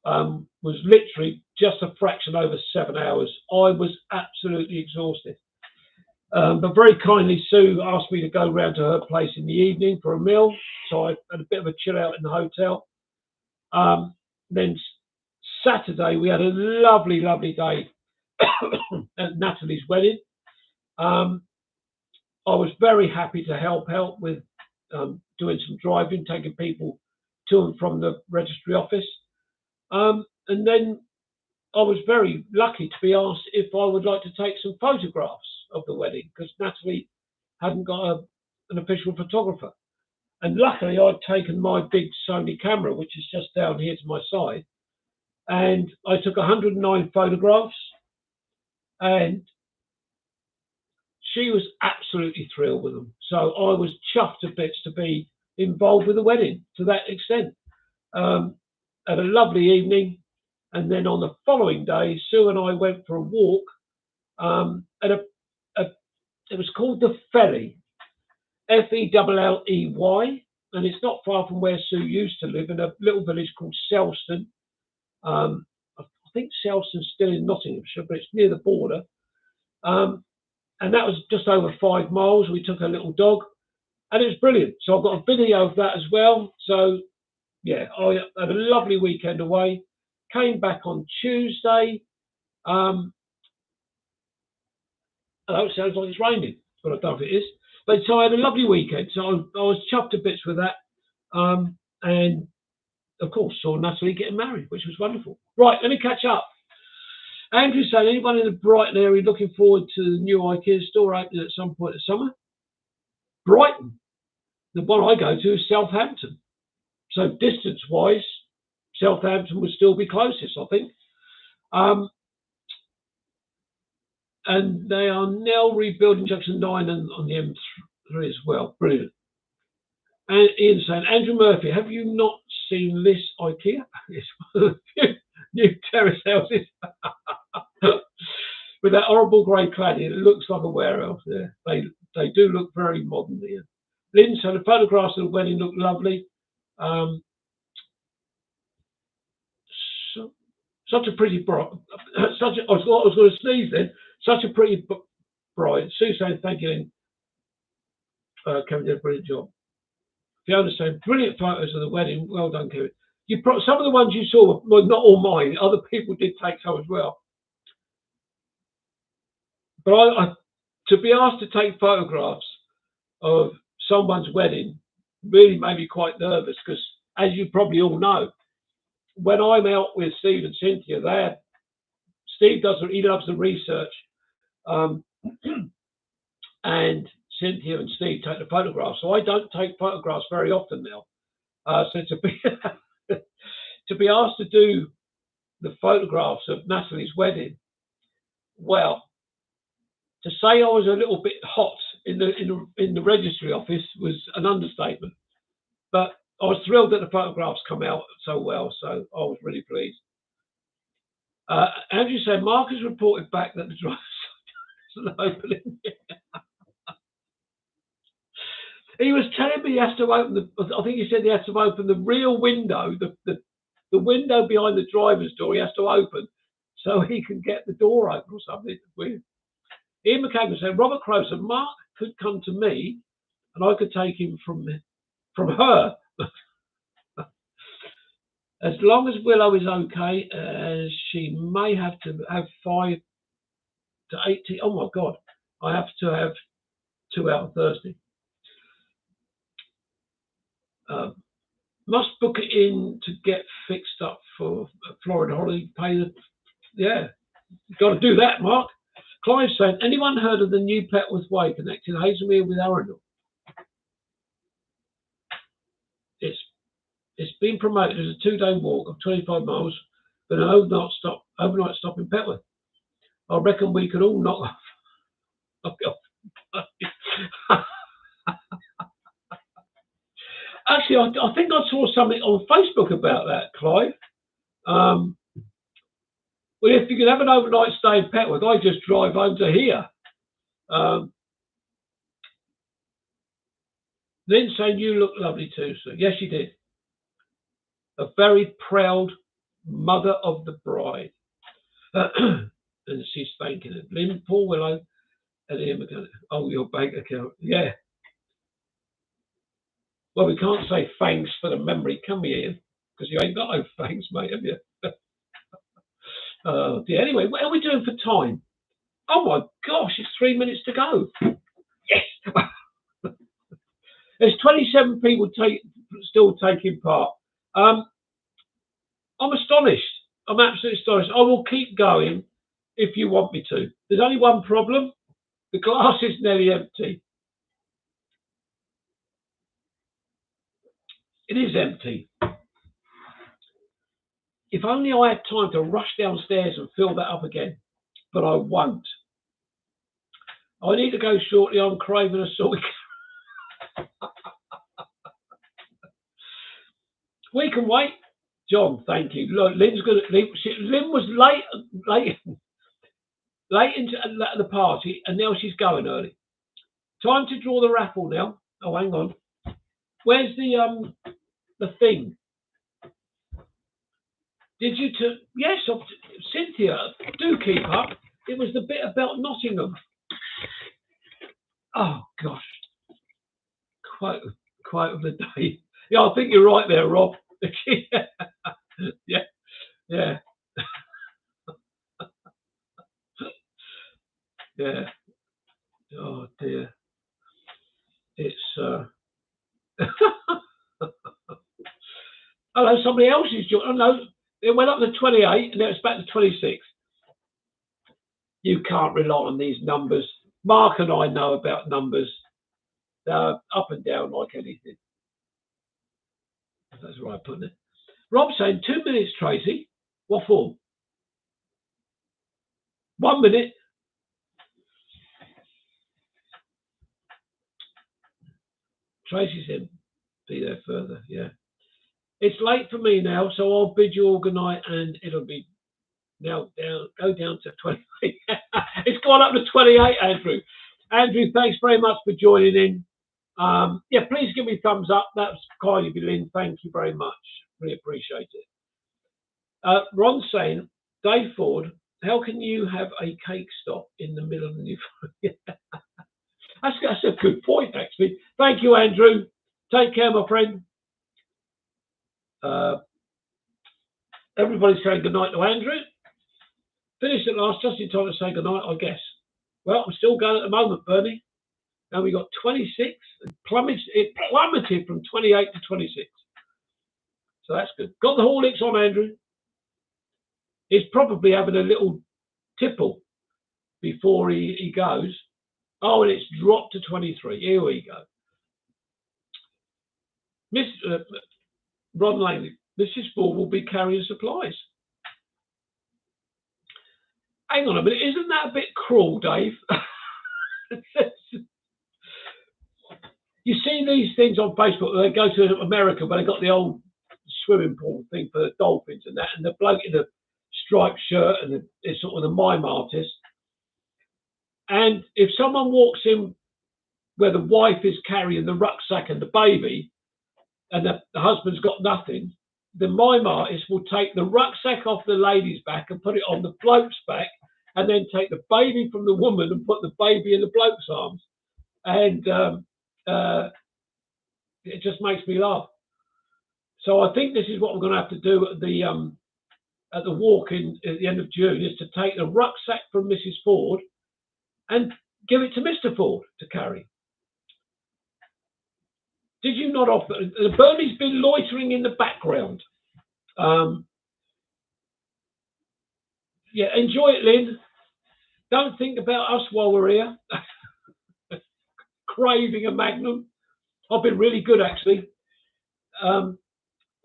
was literally just a fraction over 7 hours. I was absolutely exhausted. But very kindly, Sue asked me to go round to her place in the evening for a meal. So I had a bit of a chill out in the hotel. Then Saturday, we had a lovely, lovely day at Natalie's wedding. I was very happy to help with doing some driving, taking people to and from the registry office. And then I was very lucky to be asked if I would like to take some photographs of the wedding, because Natalie hadn't got an official photographer. And luckily, I'd taken my big Sony camera, which is just down here to my side, and I took 109 photographs, and she was absolutely thrilled with them. So I was chuffed to bits to be involved with the wedding to that extent. Had a lovely evening, and then on the following day, Sue and I went for a walk at it was called the Felley, Felley, and it's not far from where Sue used to live, in a little village called Selston. I think Selston's still in Nottinghamshire, but it's near the border. And that was just over 5 miles. We took a little dog, and it was brilliant. So I've got a video of that as well. So yeah, I had a lovely weekend away. Came back on Tuesday. Hello, it sounds like it's raining, but I don't know if it is. But so I had a lovely weekend. So I was chuffed to bits with that. And of course, saw Natalie getting married, which was wonderful. Right, let me catch up. Andrew saying, anyone in the Brighton area looking forward to the new IKEA store opening at some point this summer? Brighton. The one I go to is Southampton. So distance-wise, Southampton would still be closest, I think. And they are now rebuilding Junction 9 and on the M3 as well. Brilliant. And Ian saying, Andrew Murphy, have you not seen this IKEA? It's one of the new terrace houses with that horrible grey cladding. It looks like a warehouse there. They do look very modern here. Lynn, so the photographs of the wedding look lovely. Such a pretty bride. I was going to sneeze then. Such a pretty bride. Sue saying thank you, and Kevin did a brilliant job. Fiona saying brilliant photos of the wedding. Well done, Kevin. Some of the ones you saw, well, not all mine. Other people did take some as well. But to be asked to take photographs of someone's wedding really made me quite nervous, because, as you probably all know, when I'm out with Steve and Cynthia, Steve loves the research, and Cynthia and Steve take the photographs. So I don't take photographs very often now. So to be asked to do the photographs of Natalie's wedding Well, to say I was a little bit hot in the registry office was an understatement. But I was thrilled that the photographs come out so well, so I was really pleased. Andrew said, Mark has reported back that the driver's side doesn't open. He was telling me he has to open I think he said he has to open the rear window, the window behind the driver's door, he has to open so he can get the door open or something. It's weird. Ian McCagan said, Robert Crowe said, Mark could come to me and I could take him from her. As long as Willow is okay, she may have to have 5 to 18. Oh my God, I have to have 2 out on Thursday. Must book it in to get fixed up for Florida holiday. Yeah, got to do that, Mark. Clive said, anyone heard of the new Petworth Way connecting Hazelmere with Arundel? It's been promoted as a 2-day walk of 25 miles, but an overnight stop in Petworth. I reckon we could all knock off. Actually, I think I saw something on Facebook about that, Clive. Well, if you could have an overnight stay in Petworth, I just drive home to here. Lynn saying you look lovely too, sir. Yes, you did. A very proud mother of the bride. And she's thanking it. Lynn, Paul Willow, and Ian McCann. Oh, your bank account. Yeah. Well, we can't say thanks for the memory, can we, Ian? Because you ain't got no thanks, mate, have you? Dear. Anyway, what are we doing for time? Oh my gosh, it's 3 minutes to go. Yes. There's 27 people still taking part. I'm astonished. I'm absolutely astonished. I will keep going if you want me to. There's only one problem. The glass is nearly empty. It is empty. If only I had time to rush downstairs and fill that up again, but I won't. I need to go shortly. I'm craving a salty. We can wait. John, thank you. Look, Lynn's gonna. Lynn was late into the party, and now she's going early. Time to draw the raffle now. Oh, hang on. Where's the thing? Did you? Yes, Cynthia. Do keep up. It was the bit about Nottingham. Oh gosh. Quote of the day. Yeah, I think you're right there, Rob. Yeah. Yeah. Oh dear. It's hello, somebody else is joining. Oh no, it went up to 28 and now it's back to 26. You can't rely on these numbers. Mark and I know about numbers. They're up and down like anything. That's the right putting it. Rob saying 2 minutes, Tracy. What for? 1 minute. Tracy said, be there further. Yeah. It's late for me now, so I'll bid you all good night and it'll be now go down to 28. It's gone up to 28, Andrew. Andrew, thanks very much for joining in. Yeah, please give me a thumbs up. That's kind of you, Lynn. Thank you very much. Really appreciate it. Ron's saying, Dave Ford, how can you have a cake stop in the middle of the new That's a good point, actually. Thank you, Andrew. Take care, my friend. Everybody's saying goodnight to Andrew. Finished at last, just in time to say goodnight, I guess. Well, I'm still going at the moment, Bernie. Now we got 26. It plummeted from 28 to 26. So that's good. Got the Horlicks on, Andrew. He's probably having a little tipple before he goes. Oh, and it's dropped to 23. Here we go. Ron Langley, Mrs. Ford will be carrying supplies. hang on a minute, isn't that a bit cruel, Dave? You see these things on Facebook where they go to America where they got the old swimming pool thing for the dolphins and that, and the bloke in the striped shirt and it's sort of the mime artist. And if someone walks in where the wife is carrying the rucksack and the baby, and the husband's got nothing, the mime artist will take the rucksack off the lady's back and put it on the bloke's back, and then take the baby from the woman and put the baby in the bloke's arms. And it just makes me laugh. So I think this is what we're going to have to do at the walk at the end of June, is to take the rucksack from Mrs. Ford and give it to Mr. Ford to carry. Did you not offer? Bernie's been loitering in the background. Yeah, enjoy it, Lynn. Don't think about us while we're here. Craving a Magnum. I've been really good, actually. I'm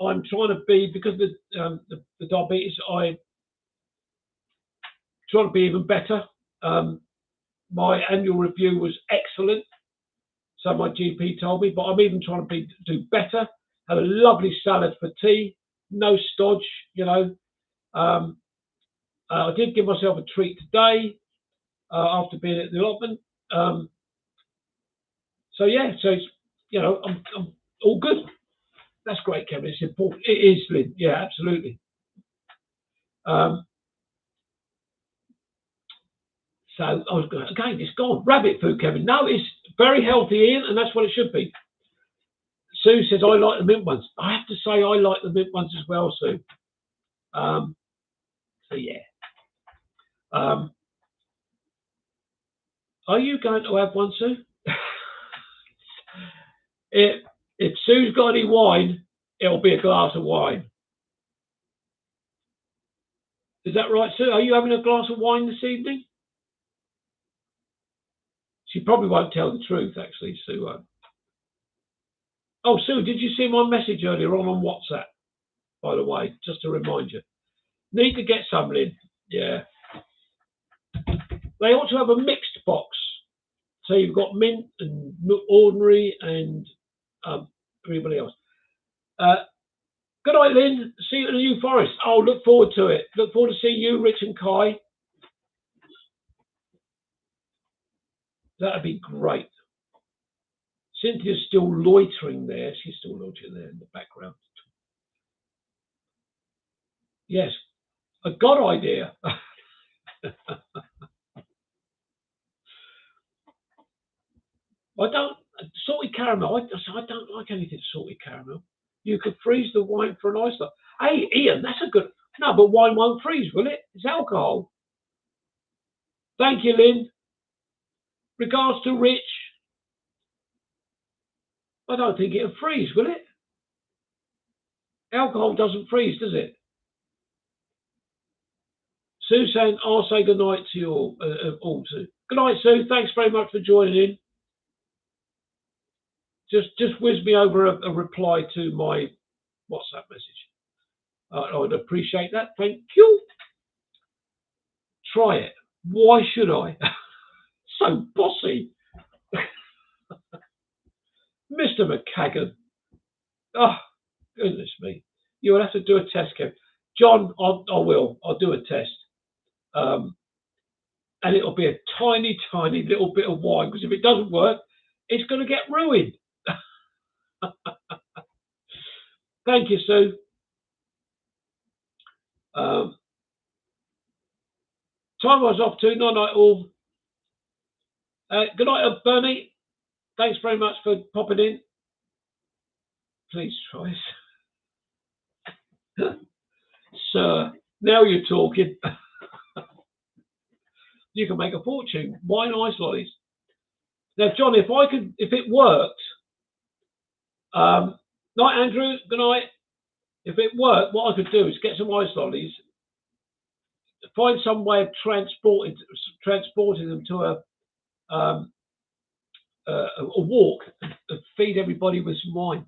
trying to be, because of the diabetes, I'm trying to be even better. My annual review was excellent. So my GP told me, but I'm even trying to do better. Had a lovely salad for tea, no stodge, you know. I did give myself a treat today after being at the allotment. So yeah, so it's, you know, I'm all good. That's great, Kevin. It's important. It is, Lynn. Yeah, absolutely. So I was going, again, it's gone. Rabbit food, Kevin. No, it's very healthy, Ian, and that's what it should be. Sue says, I like the mint ones. I have to say I like the mint ones as well, Sue. So yeah. Are you going to have one, Sue? If Sue's got any wine, it'll be a glass of wine. Is that right, Sue? Are you having a glass of wine this evening? She probably won't tell the truth, actually, Sue won't. Oh, Sue, did you see my message earlier on WhatsApp, by the way, just to remind you? Need to get some, Lynn. Yeah. They ought to have a mixed box. So you've got mint and ordinary and everybody else. Good night, Lynn. See you in the New Forest. Oh, look forward to it. Look forward to seeing you, Rich and Kai. That'd be great. Cynthia's still loitering there. She's still loitering there in the background. Yes, a God idea. I don't salted caramel. I don't like anything salted caramel. You could freeze the wine for an ice latte. Hey, Ian, that's a good. No, but wine won't freeze, will it? It's alcohol. Thank you, Lynn. Regards to Rich. I don't think it'll freeze, will it? Alcohol doesn't freeze, does it? Sue saying, I'll say good night to you all, Sue. Good night, Sue. Thanks very much for joining in. Just whiz me over a reply to my WhatsApp message. I would appreciate that. Thank you. Try it. Why should I? So bossy. Mr. McCagan. Oh, goodness me. You will have to do a test, Kev. John, I will. I'll do a test. And it'll be a tiny, tiny little bit of wine, because if it doesn't work, it's going to get ruined. Thank you, Sue. Time I was off to. Night, all. Good night, Bernie. Thanks very much for popping in. Please try. Sir, now you're talking. You can make a fortune. Wine ice lollies. Now, John, if it worked, night, Andrew. Good night. If it worked, what I could do is get some ice lollies, find some way of transporting them to a walk, and feed everybody with some wine.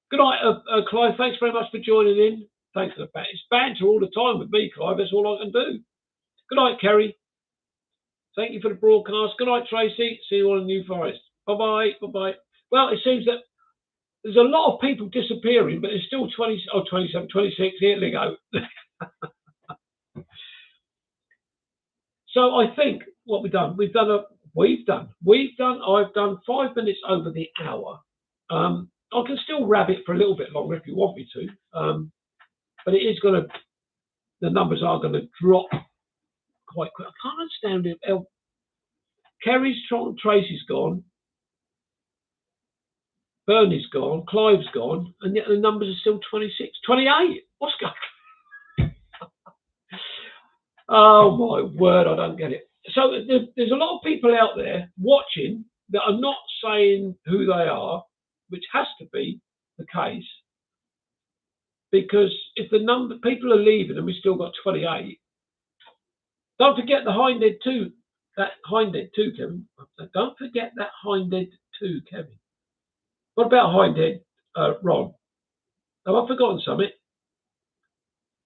Good night, Clive. Thanks very much for joining in. Thanks for the banter. It's banter all the time with me, Clive. That's all I can do. Good night, Kerry. Thank you for the broadcast. Good night, Tracy. See you all in New Forest. Bye-bye. Bye-bye. Well, it seems that there's a lot of people disappearing, but there's still 27, 26. Here they go. So I think what I've done 5 minutes over the hour. I can still rabbit for a little bit longer if you want me to. But the numbers are going to drop quite quick. I can't understand it. Kerry's Tracy's gone. Bernie's gone. Clive's gone. And yet the numbers are still 26, 28. What's going on? Oh, my word. I don't get it. So there's a lot of people out there watching that are not saying who they are, which has to be the case. Because if the number people are leaving and we've still got 28, don't forget the Hindhead 2. That Hindhead 2, Kevin. Don't forget that Hindhead 2, Kevin. What about Hindhead, Ron? Have I forgotten something?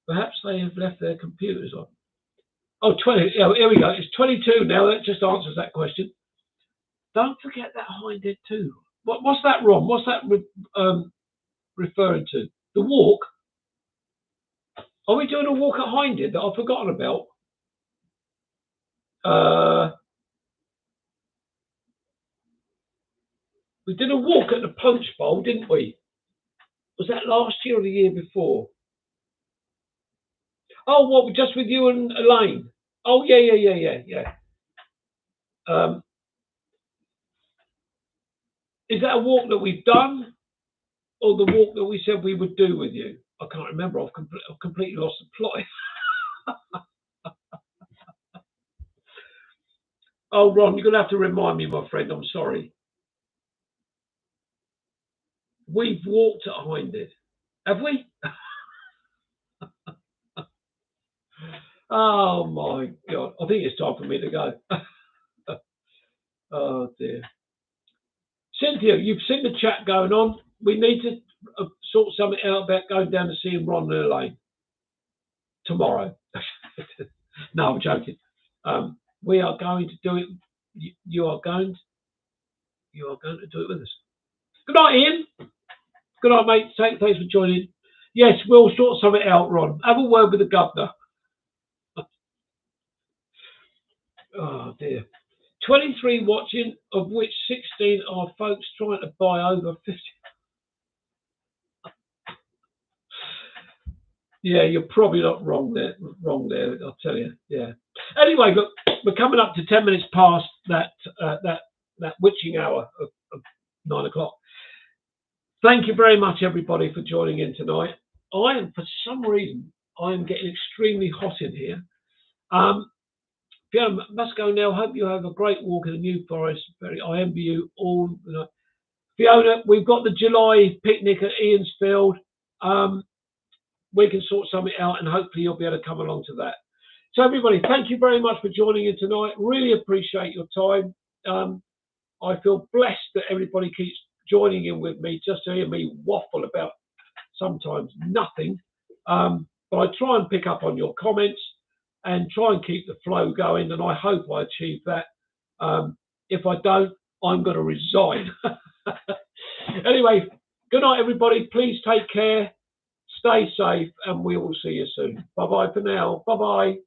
Perhaps they have left their computers on. Oh, 20. Yeah, here we go. It's 22 now. That just answers that question. Don't forget that Hindhead 2. What's that, Ron? What's that referring to? The walk? Are we doing a walk at Hindhead that I've forgotten about? We did a walk at the Punch Bowl, didn't we? Was that last year or the year before? Oh, what? Just with you and Elaine? Oh, yeah. Is that a walk that we've done, or the walk that we said we would do with you? I can't remember. I've completely lost the plot. Oh, Ron, you're going to have to remind me, my friend. I'm sorry. We've walked at Hindhead. Have we? Oh, my God. I think it's time for me to go. Oh, dear. Cynthia, you've seen the chat going on. We need to sort something out about going down to see Ron and Elaine tomorrow. No, I'm joking. We are going to do it. You are going to do it with us. Good night, Ian. Good night, mate. Thanks for joining. Yes, we'll sort something out, Ron. Have a word with the governor. Oh, dear. 23 watching, of which 16 are folks trying to buy over 50. Yeah, you're probably not wrong there. I'll tell you. Yeah. Anyway, look, we're coming up to 10 minutes past that witching hour of 9 o'clock. Thank you very much, everybody, for joining in tonight. For some reason, I am getting extremely hot in here. Fiona, must go now. Hope you have a great walk in the New Forest. I envy you all. Fiona, we've got the July picnic at Iansfield. We can sort something out, and hopefully you'll be able to come along to that. So, everybody, thank you very much for joining in tonight. Really appreciate your time. I feel blessed that everybody keeps joining in with me just to hear me waffle about sometimes nothing. But I try and pick up on your comments and try and keep the flow going, and I hope I achieve that. If I don't, I'm going to resign. Anyway, good night, everybody. Please take care, stay safe, and we will see you soon. Bye-bye for now. Bye-bye.